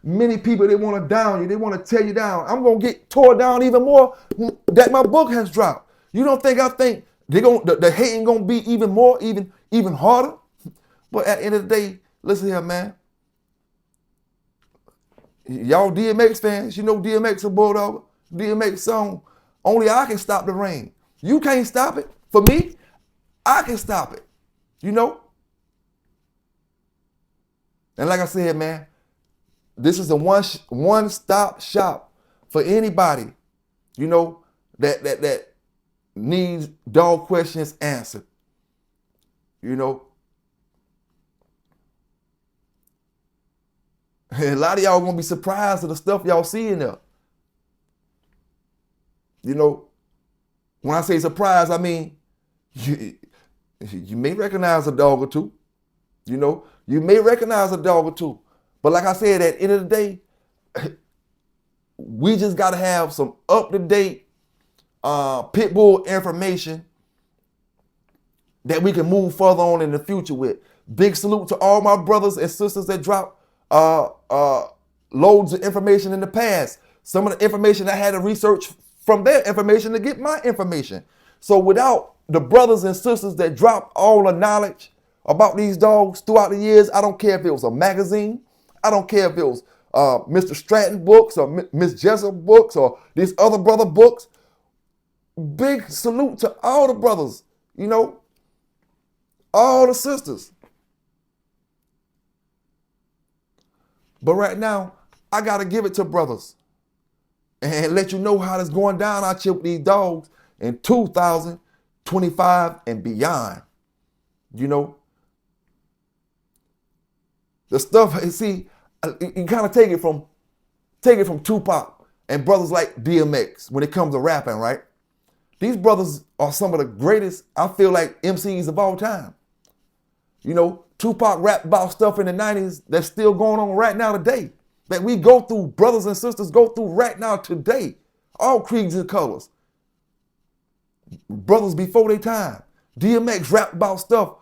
Many people, they want to down you, they want to tear you down. I'm gonna get tore down even more that my book has dropped. You don't think I think the hating gonna be even more, even harder? But at the end of the day, listen here, man. Y'all DMX fans, DMX a bulldog, DMX song. Only I can stop the rain. You can't stop it. For me, I can stop it. And like I said, man, this is a one-stop shop for anybody, that needs dog questions answered. And a lot of y'all gonna be surprised at the stuff y'all see in there. When I say surprise, I mean you may recognize a dog or two. You may recognize a dog or two. But like I said, at the end of the day, we just gotta have some up-to-date pit bull information that we can move further on in the future with. Big salute to all my brothers and sisters that drop loads of information in the past. Some of the information I had to research from their information to get my information. So without the brothers and sisters that drop all the knowledge about these dogs throughout the years, I don't care if it was a magazine, I don't care if it was Mr. Stratton books or Miss Jessup books or these other brother books. Big salute to all the brothers, all the sisters. But right now, I got to give it to brothers and let you know how it's going down out here with these dogs in 2025 and beyond. The stuff, see, you kind of take it from Tupac and brothers like DMX when it comes to rapping, right? These brothers are some of the greatest, I feel like, MCs of all time. You know, Tupac rapped about stuff in the 90s that's still going on right now today. That we go through, brothers and sisters go through right now today. All creeds and colors. Brothers before their time. DMX rapped about stuff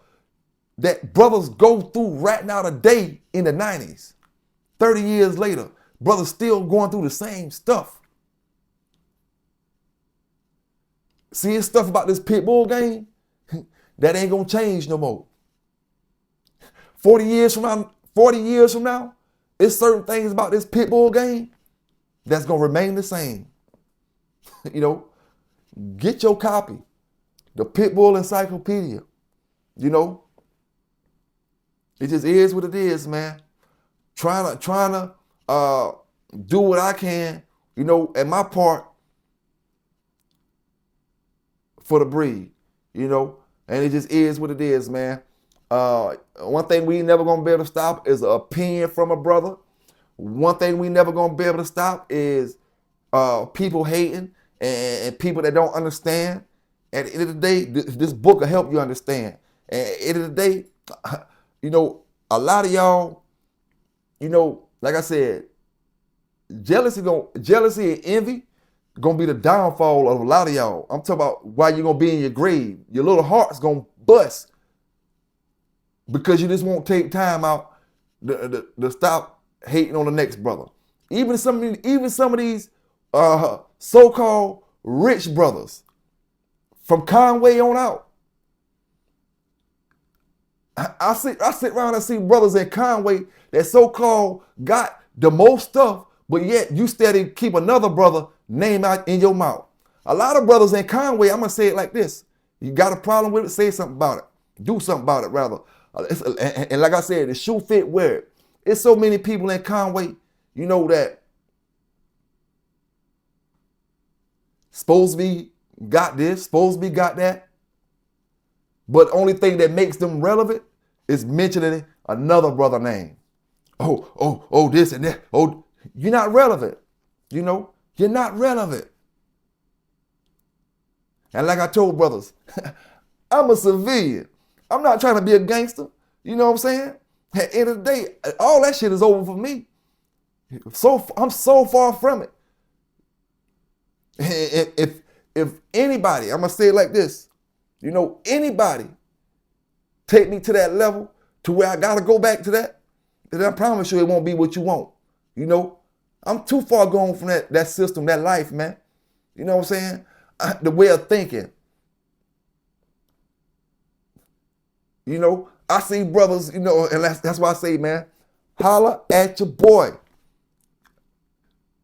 that brothers go through right now today in the 90s. 30 years later, brothers still going through the same stuff. See, it's stuff about this Pitbull game that ain't gonna change no more. 40 years from now, it's certain things about this Pitbull game that's gonna remain the same. You know, get your copy, the Pitbull encyclopedia. You know, it just is what it is, man. Trying to do what I can, you know, at my part for the breed, you know, and it just is what it is, man. One thing we never gonna be able to stop is an opinion from a brother. One thing we never gonna be able to stop is people hating and people that don't understand. At the end of the day, this book will help you understand. And at the end of the day, you know, a lot of y'all, you know, like I said, jealousy and envy gonna be the downfall of a lot of y'all. I'm talking about why you're gonna be in your grave. Your little heart's gonna bust because you just won't take time out to stop hating on the next brother. Even some of these so-called rich brothers from Conway on out. I sit around and see brothers in Conway that so-called got the most stuff, but yet you steady keep another brother name out in your mouth. A lot of brothers in Conway, I'm gonna say it like this: you got a problem with it, say something about it. Do something about it, rather. And like I said, the shoe fit, wear it. It's so many people in Conway, you know, that supposed to be got this, supposed to be got that, but the only thing that makes them relevant is mentioning another brother name. Oh, this and that. Oh, you're not relevant. You know, you're not relevant. And like I told brothers, I'm a civilian. I'm not trying to be a gangster. You know what I'm saying? At the end of the day, all that shit is over for me. I'm so far from it. If anybody, I'm gonna say it like this, you know, anybody take me to that level to where I gotta go back to that, then I promise you it won't be what you want. You know, I'm too far gone from that system, that life, man. You know what I'm saying? The way of thinking. You know, I see brothers, you know, and that's why I say, man, holla at your boy.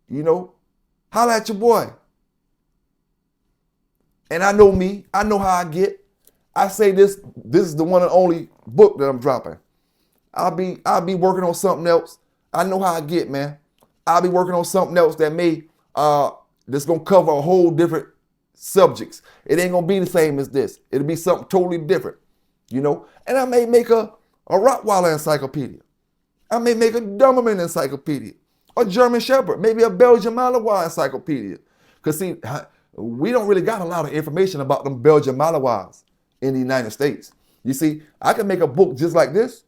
You know, holla at your boy. And I know me, I know how I get. I say this is the one and only book that I'm dropping. I'll be working on something else. I know how I get, man. I'll be working on something else that may that's gonna cover a whole different subjects. It ain't gonna be the same as this. It'll be something totally different, you know. And I may make a Rottweiler encyclopedia. I may make a Doberman encyclopedia, a German Shepherd, maybe a Belgian Malinois encyclopedia. Cause see, we don't really got a lot of information about them Belgian Malinois in the United States. You see, I can make a book just like this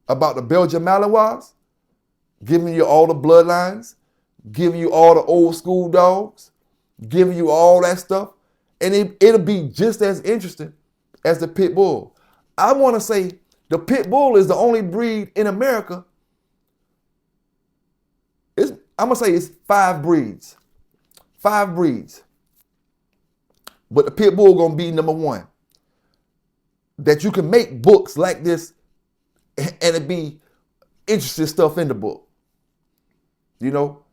about the Belgian Malinois, giving you all the bloodlines, giving you all the old school dogs, giving you all that stuff, and it'll be just as interesting as the pit bull. I want to say the pit bull is the only breed in America. I'm gonna say it's 5 breeds. 5 breeds. But the pit bull gonna be number 1. That you can make books like this and it be interesting stuff in the book. You know,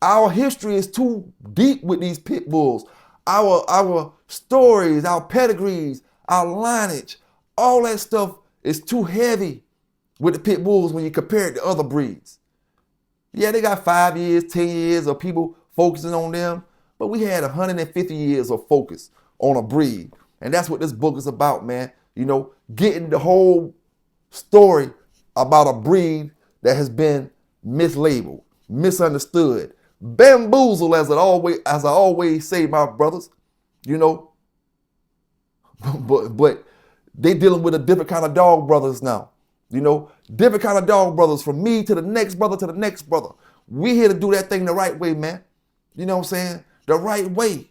our history is too deep with these pit bulls. Our stories, our pedigrees, our lineage, all that stuff is too heavy with the pit bulls when you compare it to other breeds. Yeah, they got 5 years, 10 years of people focusing on them, but we had 150 years of focus on a breed. And that's what this book is about, man. You know, getting the whole story about a breed that has been mislabeled, misunderstood, bamboozled, as I always say, my brothers, you know. But they dealing with a different kind of dog brothers now, you know, different kind of dog brothers, from me to the next brother to the next brother. We here to do that thing the right way, man. You know what I'm saying? The right way.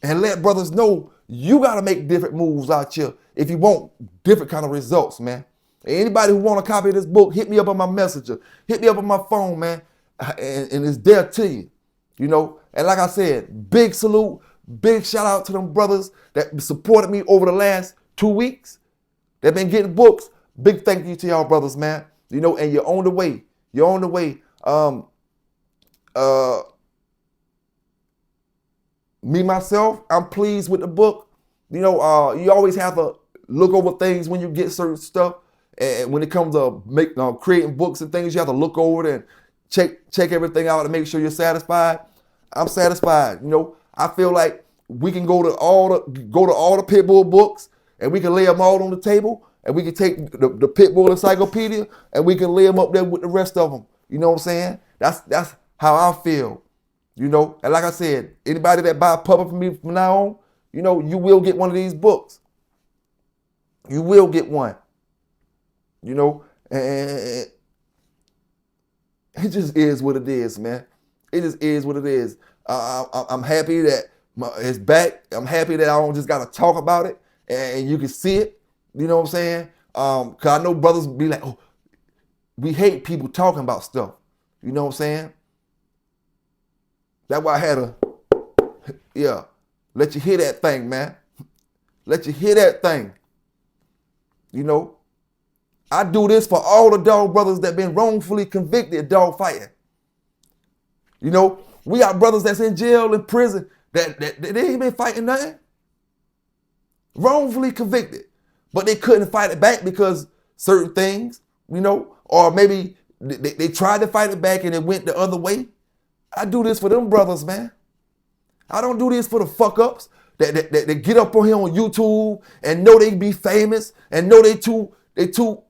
And let brothers know you got to make different moves out here if you want different kind of results, man. Anybody who want a copy of this book, hit me up on my messenger. Hit me up on my phone, man. And it's there to you, you know. And like I said, big salute, big shout out to them brothers that supported me over the last 2 weeks. They've been getting books. Big thank you to y'all brothers, man. You know, and you're on the way. You're on the way. Me, myself, I'm pleased with the book. You know, you always have to look over things when you get certain stuff. And when it comes to creating books and things, you have to look over it and check everything out and make sure you're satisfied. I'm satisfied. You know, I feel like we can go to all the Pitbull books and we can lay them all on the table, and we can take the Pitbull encyclopedia and we can lay them up there with the rest of them. You know what I'm saying? That's how I feel. You know, and like I said, anybody that buy a puppet from me from now on, you know, you will get one of these books. You will get one. You know, and it just is what it is, man. It just is what it is. I'm happy that it's back. I'm happy that I don't just got to talk about it and you can see it. You know what I'm saying? Because I know brothers be like, oh, we hate people talking about stuff. You know what I'm saying? That's why I had to, let you hear that thing, man. Let you hear that thing. You know, I do this for all the dog brothers that been wrongfully convicted of dog fighting. You know, we got brothers that's in jail, in prison, that they ain't been fighting nothing. Wrongfully convicted. But they couldn't fight it back because certain things, you know, or maybe they tried to fight it back and it went the other way. I do this for them brothers, man. I don't do this for the fuck ups that get up on here on YouTube and know they be famous and know they too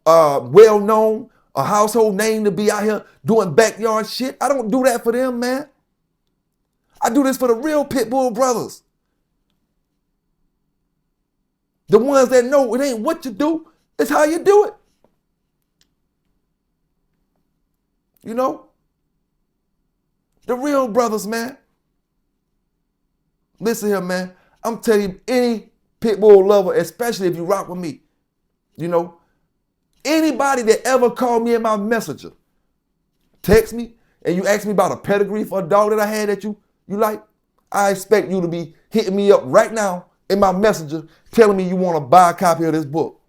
well known, a household name to be out here doing backyard shit. I don't do that for them, man. I do this for the real Pitbull brothers. The ones that know it ain't what you do, it's how you do it. You know? The real brothers, man. Listen here, man. I'm telling you, any Pitbull lover, especially if you rock with me, you know, anybody that ever called me in my messenger, text me, and you ask me about a pedigree for a dog that I had that you like, I expect you to be hitting me up right now in my messenger telling me you want to buy a copy of this book.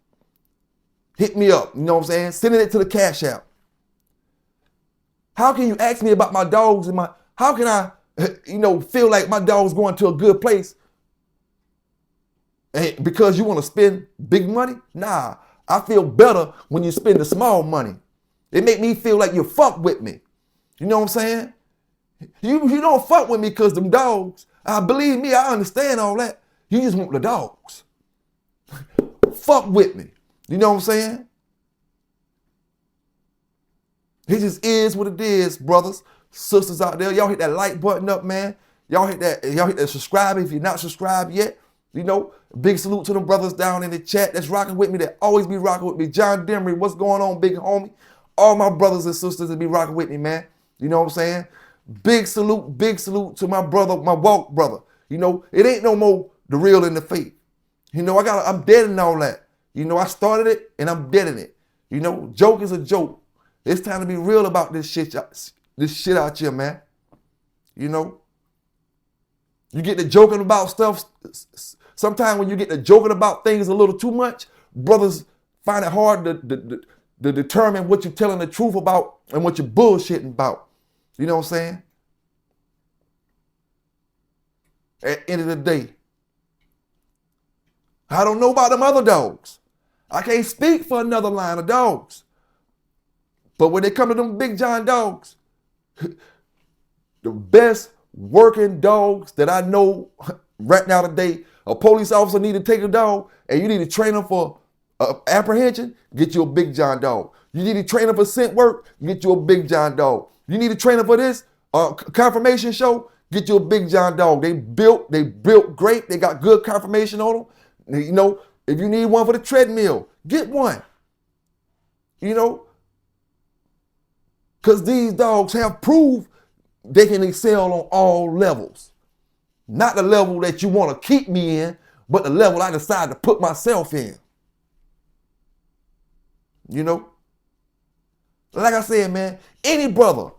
Hit me up, you know what I'm saying? Sending it to the Cash App. How can you ask me about my dogs and how can I, feel like my dog's going to a good place and because you want to spend big money? Nah, I feel better when you spend the small money. It make me feel like you fuck with me. You know what I'm saying? You don't fuck with me because them dogs, believe me, I understand all that. You just want the dogs. Fuck with me. You know what I'm saying? It just is what it is, brothers, sisters out there. Y'all hit that like button up, man. Y'all hit that subscribe if you're not subscribed yet. You know, big salute to them brothers down in the chat that's rocking with me, that always be rocking with me. John Demery, what's going on, big homie? All my brothers and sisters that be rocking with me, man. You know what I'm saying? Big salute to my brother, my walk brother. You know, it ain't no more the real in the fake. You know, I'm dead in all that. You know, I started it and I'm dead in it. You know, joke is a joke. It's time to be real about this shit out here, man. You know, you get to joking about stuff. Sometimes when you get to joking about things a little too much, brothers find it hard to determine what you're telling the truth about and what you're bullshitting about. You know what I'm saying? At the end of the day, I don't know about them other dogs. I can't speak for another line of dogs. But when they come to them big John dogs, the best working dogs that I know right now today, a police officer need to take a dog and you need to train them for apprehension, get you a Big John dog. You need a trainer for scent work, get you a Big John dog. You need a trainer for this confirmation show, get you a Big John dog. They built great. They got good confirmation on them. You know, if you need one for the treadmill, get one. You know, because these dogs have proved they can excel on all levels. Not the level that you want to keep me in, but the level I decide to put myself in. You know? Like I said, man, any brother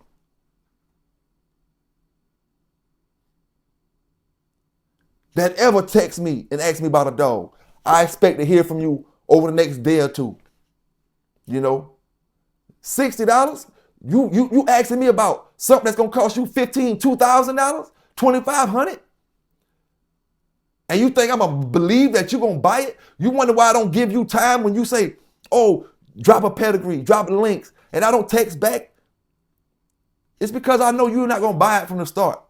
that ever texts me and asks me about a dog, I expect to hear from you over the next day or two. You know? $60? You asking me about something that's gonna cost you $15,000, $2,000, $2,500? And you think I'm gonna believe that you're gonna buy it? You wonder why I don't give you time when you say, oh, drop a pedigree, drop links, and I don't text back? It's because I know you're not gonna buy it from the start.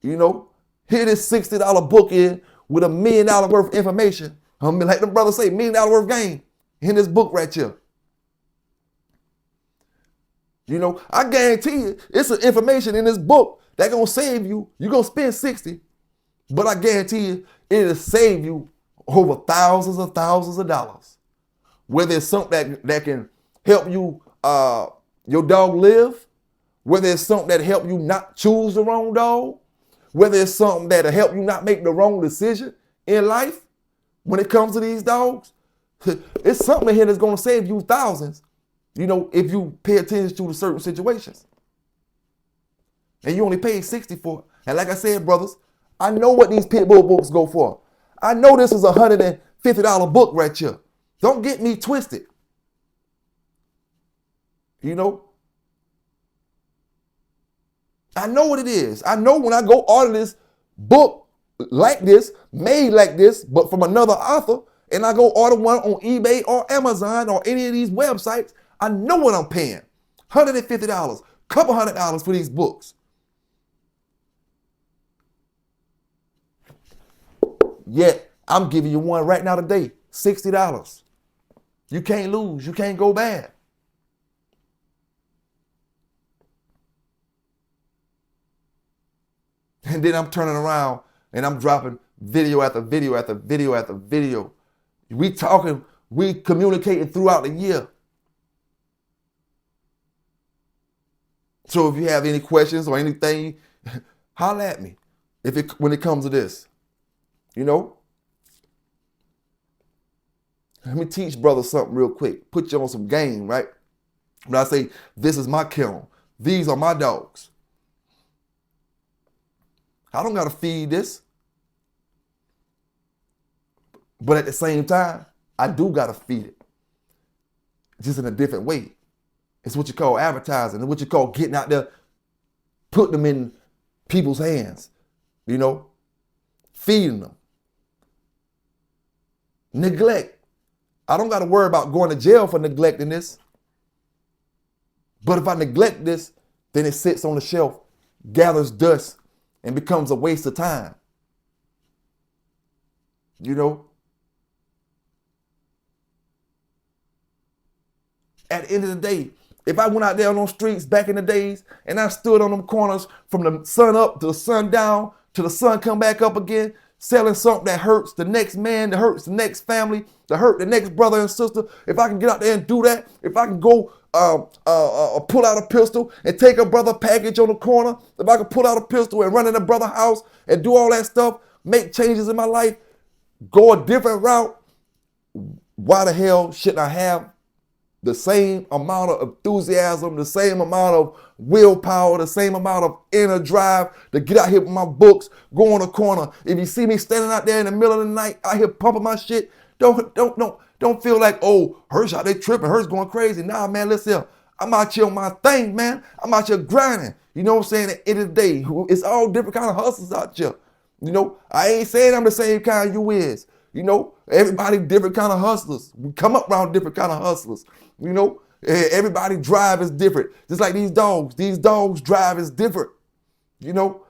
You know, here this $60 book in with $1 million worth of information. I mean, like the brothers say, $1 million worth of game in this book right here. You know, I guarantee you, it's some information in this book that gonna save you. You're gonna spend 60, but I guarantee you, it'll save you over thousands of dollars. Whether it's something that can help you, your dog live, whether it's something that help you not choose the wrong dog, whether it's something that'll help you not make the wrong decision in life when it comes to these dogs, it's something here that's gonna save you thousands. You know, if you pay attention to the certain situations. And you only paid 60 for it. And like I said, brothers, I know what these Pitbull books go for. I know this is a $150 book right here. Don't get me twisted. You know? I know what it is. I know when I go order this book like this, made like this, but from another author, and I go order one on eBay or Amazon or any of these websites, I know what I'm paying. $150, couple $100 for these books. Yet, I'm giving you one right now today, $60. You can't lose, you can't go bad. And then I'm turning around and I'm dropping video after video after video after video. We talking, we communicating throughout the year. So if you have any questions or anything, holler at me when it comes to this. You know? Let me teach brothers something real quick. Put you on some game, right? When I say, this is my kennel. These are my dogs. I don't got to feed this. But at the same time, I do got to feed it. Just in a different way. It's what you call advertising. It's what you call getting out there, putting them in people's hands. You know? Feeding them. Neglect. I don't got to worry about going to jail for neglecting this. But if I neglect this, then it sits on the shelf, gathers dust, and becomes a waste of time. You know? At the end of the day, if I went out there on those streets back in the days and I stood on them corners from the sun up to the sun down to the sun come back up again, selling something that hurts the next man, that hurts the next family, that hurt the next brother and sister, if I can get out there and do that, if I can go pull out a pistol and take a brother package on the corner, if I can pull out a pistol and run in a brother house and do all that stuff, make changes in my life, go a different route, why the hell shouldn't I have the same amount of enthusiasm, the same amount of willpower, the same amount of inner drive to get out here with my books, go on the corner. If you see me standing out there in the middle of the night, out here pumping my shit, don't feel like, oh, Hirsch out there tripping, Hirsch going crazy. Nah, man, listen, I'm out here on my thing, man. I'm out here grinding. You know what I'm saying? At the end of the day, it's all different kind of hustles out here. You know, I ain't saying I'm the same kind you is. You know, everybody different kind of hustlers. We come up around different kind of hustlers. You know, everybody drive is different. Just like these dogs. These dogs drive is different. You know,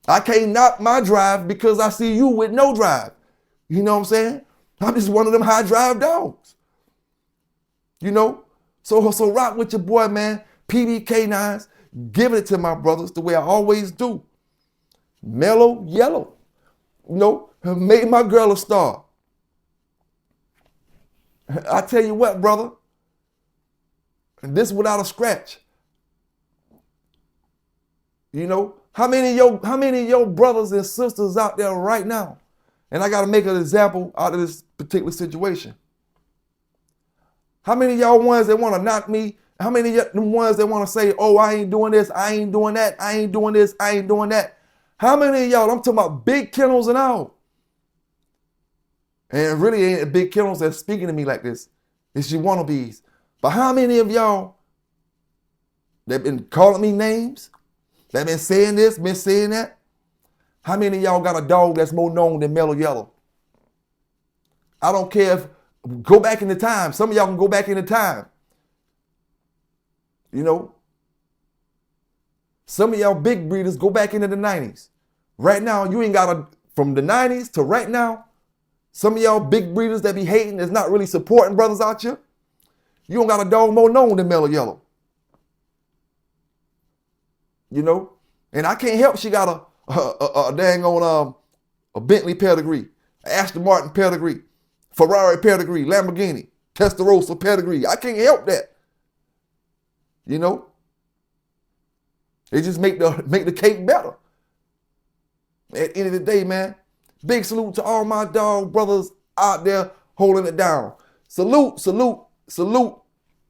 I can't knock my drive because I see you with no drive. You know what I'm saying? I'm just one of them high drive dogs. You know? So rock with your boy, man. PBK9s, giving it to my brothers the way I always do. Mellow yellow. You know, made my girl a star. I tell you what, brother. This without a scratch. You know, how many of your brothers and sisters out there right now? And I gotta make an example out of this particular situation. How many of y'all ones that want to knock me? How many of them ones that want to say, oh, I ain't doing this, I ain't doing that, I ain't doing this, I ain't doing that? How many of y'all, I'm talking about big kennels and all. And it really ain't the big kennels that's speaking to me like this. It's your wannabes. But how many of y'all that been calling me names, that been saying this, been saying that? How many of y'all got a dog that's more known than Mellow Yellow? I don't care if, go back in the time. Some of y'all can go back in the time. You know? Some of y'all big breeders go back into the 90s. Right now, you ain't got from the 90s to right now, some of y'all big breeders that be hating, that's not really supporting brothers out here, you don't got a dog more known than Mellow Yellow. You know? And I can't help she got a dang on a Bentley pedigree, Aston Martin pedigree, Ferrari pedigree, Lamborghini, Testarossa pedigree. I can't help that. You know? They just make the cake better. At the end of the day, man, big salute to all my dog brothers out there holding it down. Salute, salute, salute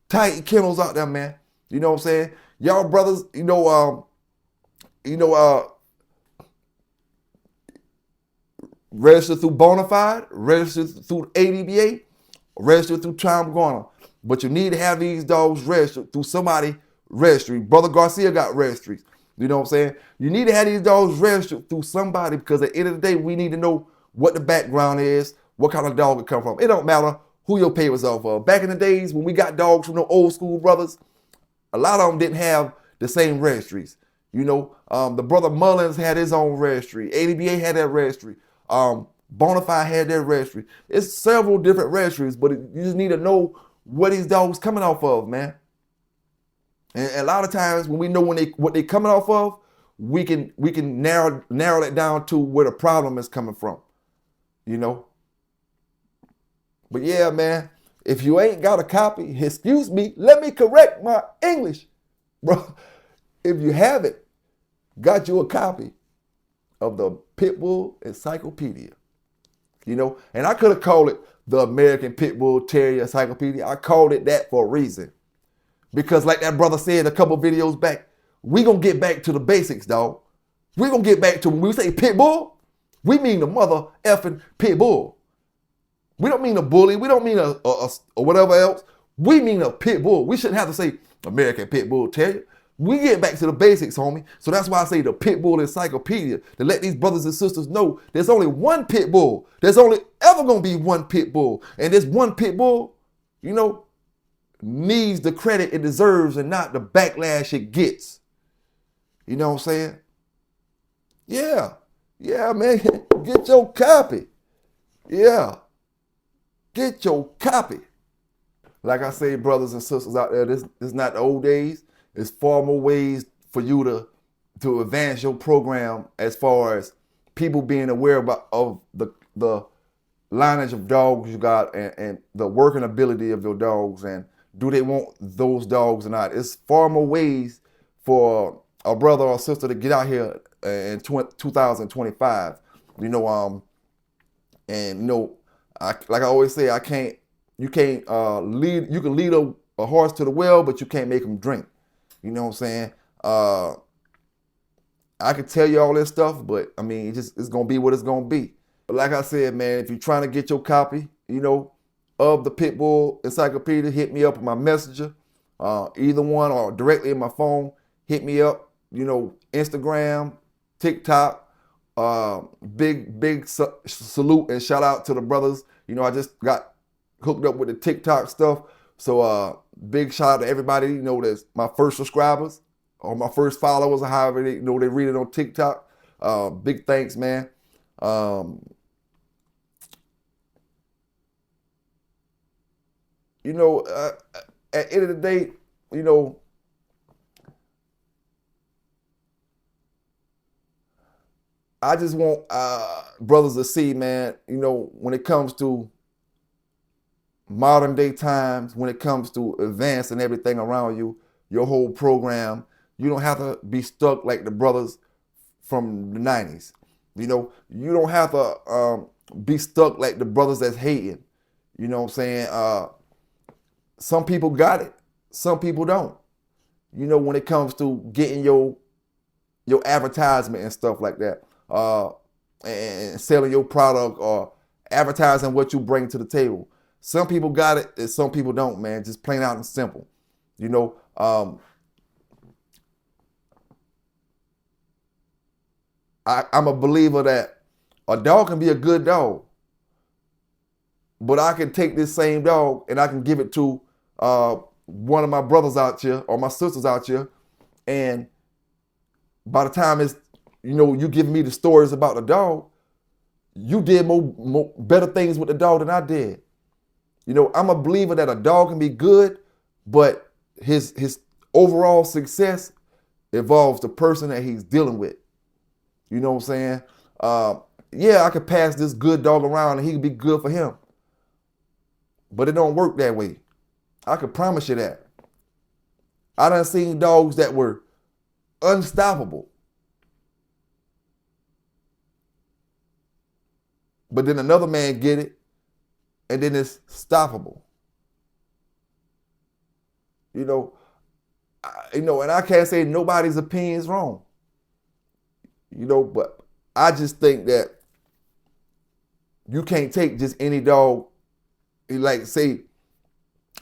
tight kennels out there, man. You know what I'm saying? Y'all brothers, registered through Bonafide, registered through ADBA, registered through Time Garner. But you need to have these dogs registered through somebody registry. Brother Garcia got registries. You know what I'm saying? You need to have these dogs registered through somebody because at the end of the day, we need to know what the background is, what kind of dog it come from. It don't matter who your papers off of. Back in the days when we got dogs from the old school brothers, a lot of them didn't have the same registries. You know, the brother Mullins had his own registry. ADBA had that registry. Bonafide had their registry. It's several different registries, but you just need to know what these dogs coming off of, man. And a lot of times when we know what they coming off of, we can narrow it down to where the problem is coming from. You know? But yeah, man, if you ain't got a copy, excuse me, let me correct my English. Bro, if you haven't got you a copy of the Pitbull Encyclopedia, you know, and I could have called it the American Pitbull Terrier Encyclopedia. I called it that for a reason. Because like that brother said a couple videos back, we gonna get back to the basics, dog. We gonna get back to when we say Pitbull, we mean the mother effing Pitbull. We don't mean a bully. We don't mean a whatever else. We mean a Pitbull. We shouldn't have to say American Pitbull Terrier. We get back to the basics, homie. So that's why I say the Pitbull Encyclopedia, to let these brothers and sisters know there's only one Pitbull. There's only ever gonna be one Pitbull. And this one Pitbull, you know, needs the credit it deserves and not the backlash it gets. You know what I'm saying? Yeah. Yeah, man. Get your copy. Yeah. Get your copy. Like I say, brothers and sisters out there, this is not the old days. There's far more ways for you to advance your program as far as people being aware of the lineage of dogs you got and the working ability of your dogs and do they want those dogs or not. It's far more ways for a brother or sister to get out here in 2025. You know, and you know, like I always say, you can lead a horse to the well, but you can't make him drink. You know what I'm saying? I could tell you all this stuff, but I mean, it's gonna be what it's gonna be. But like I said, man, if you're trying to get your copy, you know, of the Pitbull Encyclopedia, hit me up on my messenger, either one or directly in my phone. Hit me up, you know, Instagram, TikTok. Big salute and shout out to the brothers. You know, I just got hooked up with the TikTok stuff. So big shout out to everybody, you know, that's my first subscribers or my first followers or however they, you know, they read it on TikTok. Big thanks, man. you know, at the end of the day, you know, I just want brothers to see, man, you know, when it comes to modern day times, when it comes to advancing everything around you, your whole program, you don't have to be stuck like the brothers from the 90s. You know, you don't have to be stuck like the brothers that's hating. You know what I'm saying? Some people got it, some people don't. You know, when it comes to getting your advertisement and stuff like that, and selling your product or advertising what you bring to the table. Some people got it and some people don't, man. Just plain out and simple. You know, I'm a believer that a dog can be a good dog, but I can take this same dog and I can give it to one of my brothers out here or my sisters out here, and by the time it's, you know, you give me the stories about the dog, you did more better things with the dog than I did. You know, I'm a believer that a dog can be good, but his overall success involves the person that he's dealing with. You know what I'm saying? Yeah, I could pass this good dog around and he could be good for him. But it don't work that way. I can promise you that. I done seen dogs that were unstoppable. But then another man get it, and then it's stoppable. You know, and I can't say nobody's opinion is wrong. You know, but I just think that you can't take just any dog, like say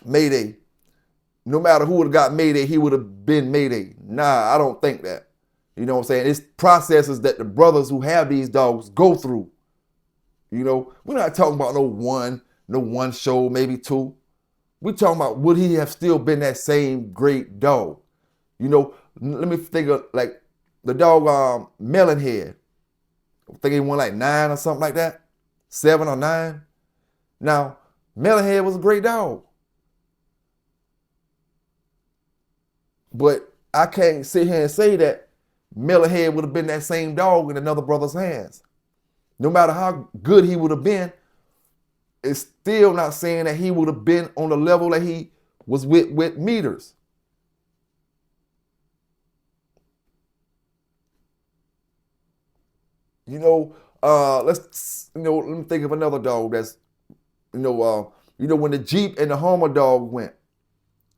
Mayday. No matter who would have got Mayday, he would have been Mayday. Nah, I don't think that. You know what I'm saying? It's processes that the brothers who have these dogs go through. You know, we're not talking about no one show, maybe two. We're talking about would he have still been that same great dog? You know, let me think of like the dog Melonhead. I think he won like 9 or something like that. 7 or 9. Now, Melonhead was a great dog. But I can't sit here and say that Melonhead would have been that same dog in another brother's hands. No matter how good he would have been, it's still not saying that he would have been on the level that he was with Meters. You know, let me think of another dog that's, when the Jeep and the Homer dog went,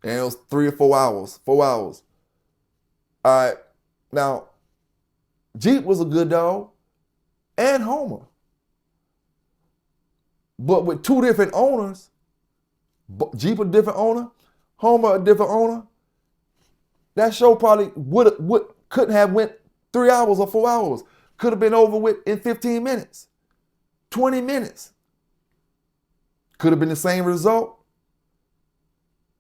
and it was 3 or 4 hours, 4 hours. All right, now, Jeep was a good dog, and Homer. But with 2 different owners, Jeep a different owner, Homer a different owner, that show probably couldn't have went 3 hours or 4 hours. Could have been over with in 15 minutes, 20 minutes. Could have been the same result,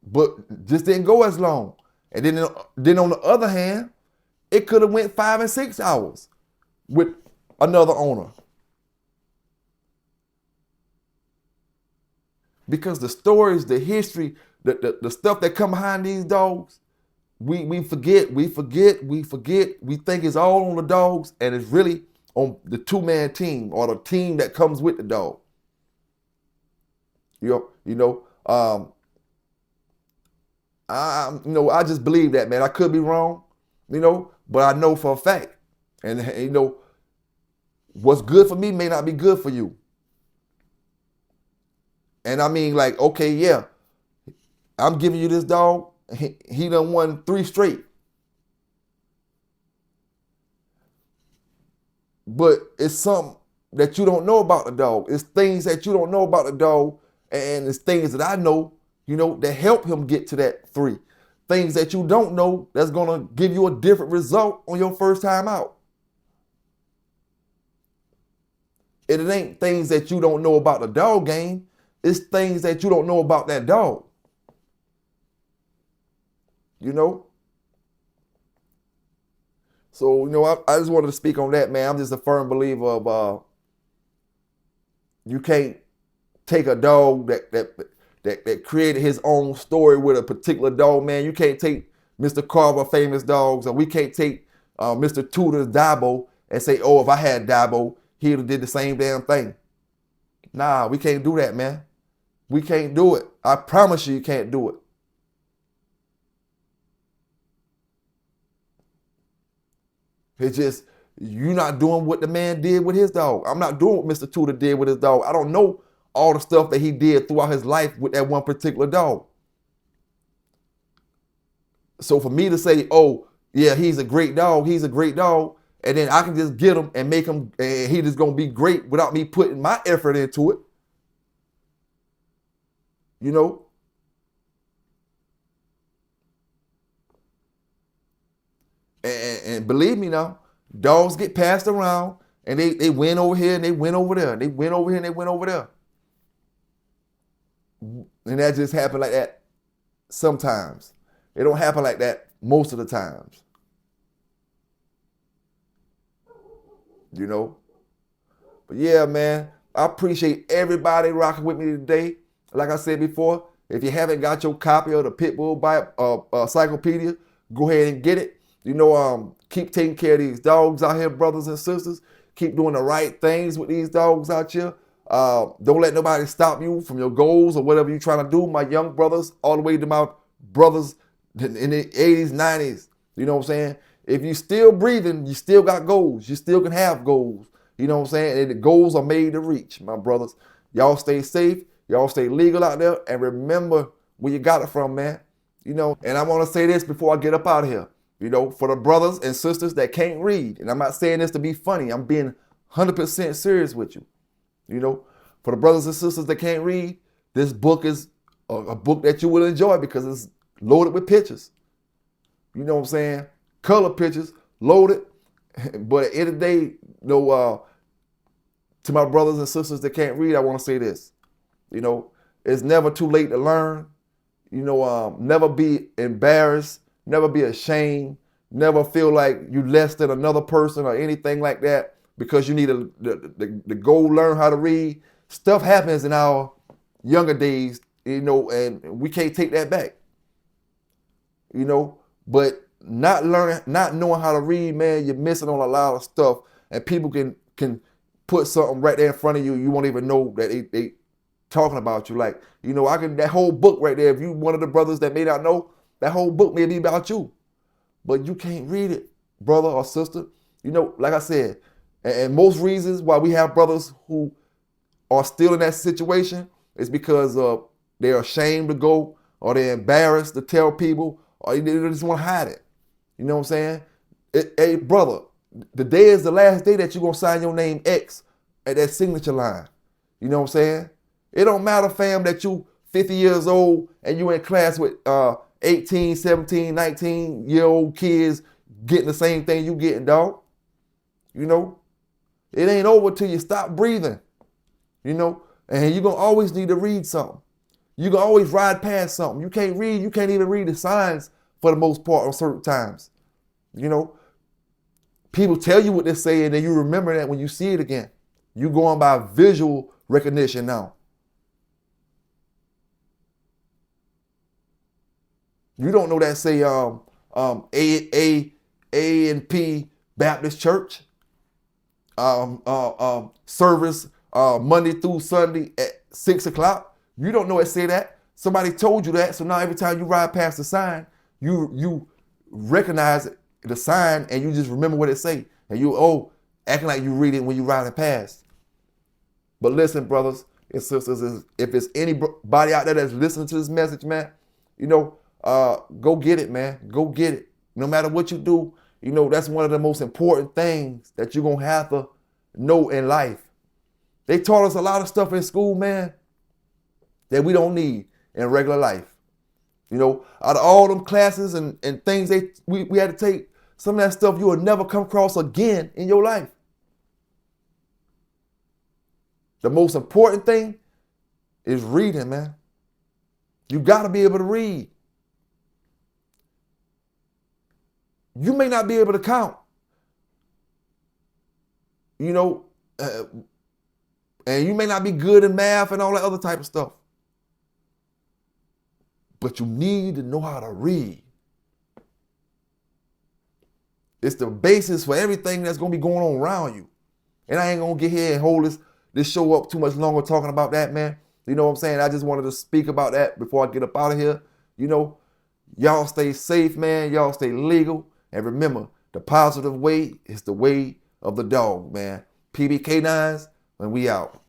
but just didn't go as long. And then on the other hand, it could have went 5 and 6 hours with another owner. Because the stories, the history, the stuff that come behind these dogs, we forget. We think it's all on the dogs, and it's really on the 2-man team or the team that comes with the dog. I just believe that, man. I could be wrong, but I know for a fact. And what's good for me may not be good for you. And I mean, like, okay, yeah, I'm giving you this dog. He done won 3 straight. But it's something that you don't know about the dog. It's things that you don't know about the dog, and it's things that I know, that help him get to that 3. Things that you don't know that's gonna give you a different result on your first time out. And it ain't things that you don't know about the dog game. It's things that you don't know about that dog. So, I just wanted to speak on that, man. I'm just a firm believer of you can't take a dog that created his own story with a particular dog, man. You can't take Mr. Carver famous dogs, or we can't take Mr. Tudor's Dabo and say, oh, if I had Dabo, he'd have did the same damn thing. Nah, we can't do that, man. We can't do it. I promise you can't do it. It's just, you're not doing what the man did with his dog. I'm not doing what Mr. Tudor did with his dog. I don't know all the stuff that he did throughout his life with that one particular dog. So for me to say, oh, yeah, he's a great dog, and then I can just get him and make him, and he just gonna be great without me putting my effort into it. You know? And believe me now, dogs get passed around, and they win over here and they win over there. They win over here and they win over there. And that just happen like that sometimes. It don't happen like that most of the times. You know? But yeah, man, I appreciate everybody rocking with me today. Like I said before, if you haven't got your copy of the Pitbull encyclopedia, go ahead and get it. You know, keep taking care of these dogs out here, brothers and sisters. Keep doing the right things with these dogs out here. Don't let nobody stop you from your goals or whatever you're trying to do. My young brothers, all the way to my brothers in the 80s, 90s. You know what I'm saying? If you're still breathing, you still got goals. You still can have goals. You know what I'm saying? And the goals are made to reach, my brothers. Y'all stay safe. Y'all stay legal out there. And remember where you got it from, man. You know, and I want to say this before I get up out of here. You know, for the brothers and sisters that can't read, and I'm not saying this to be funny, I'm being 100% serious with you. You know, for the brothers and sisters that can't read, this book is a book that you will enjoy because it's loaded with pictures. You know what I'm saying? Color pictures, loaded. But at the end of the day, you know, to my brothers and sisters that can't read, I want to say this. You know, it's never too late to learn. You know, never be embarrassed. Never be ashamed. Never feel like you less than another person or anything like that because you need to go learn how to read. Stuff happens in our younger days, you know, and we can't take that back. You know, but not knowing how to read, man, you're missing on a lot of stuff. And people can put something right there in front of you. You won't even know that they talking about you. Like, you know, that whole book right there, if you one of the brothers that may not know, that whole book may be about you, but you can't read it, brother or sister. You know, like I said, and most reasons why we have brothers who are still in that situation is because they're ashamed to go, or they're embarrassed to tell people, or they just want to hide it. You know what I'm saying? Hey, brother, the day is the last day that you're going to sign your name X at that signature line. You know what I'm saying? It don't matter, fam, that you 50 years old and you in class with 18, 17, 19-year-old kids getting the same thing you getting, dog. You know? It ain't over till you stop breathing. You know? And you're going to always need to read something. You can always ride past something. You can't read, you can't even read the signs for the most part on certain times. You know? People tell you what they say and then you remember that when you see it again. You going by visual recognition now. You don't know that say A&P Baptist Church service Monday through Sunday at 6 o'clock. You don't know it say that. Somebody told you that. So now every time you ride past the sign, you recognize the sign and you just remember what it say. And you acting like you read it when you riding past. But listen, brothers and sisters, if there's anybody out there that's listening to this message, man, you know, go get it, man. Go get it. No matter what you do, you know, that's one of the most important things that you're going to have to know in life. They taught us a lot of stuff in school, man, that we don't need in regular life. You know, out of all them classes and things we had to take, some of that stuff you will never come across again in your life. The most important thing is reading, man. You got to be able to read. You may not be able to count, you know, and you may not be good in math and all that other type of stuff. but you need to know how to read. It's the basis for everything that's going to be going on around you. And I ain't going to get here and hold this show up too much longer talking about that, man. You know what I'm saying? I just wanted to speak about that before I get up out of here. You know, y'all stay safe, man. Y'all stay legal. And remember, the positive way is the way of the dog, man. PBK9s, and we out.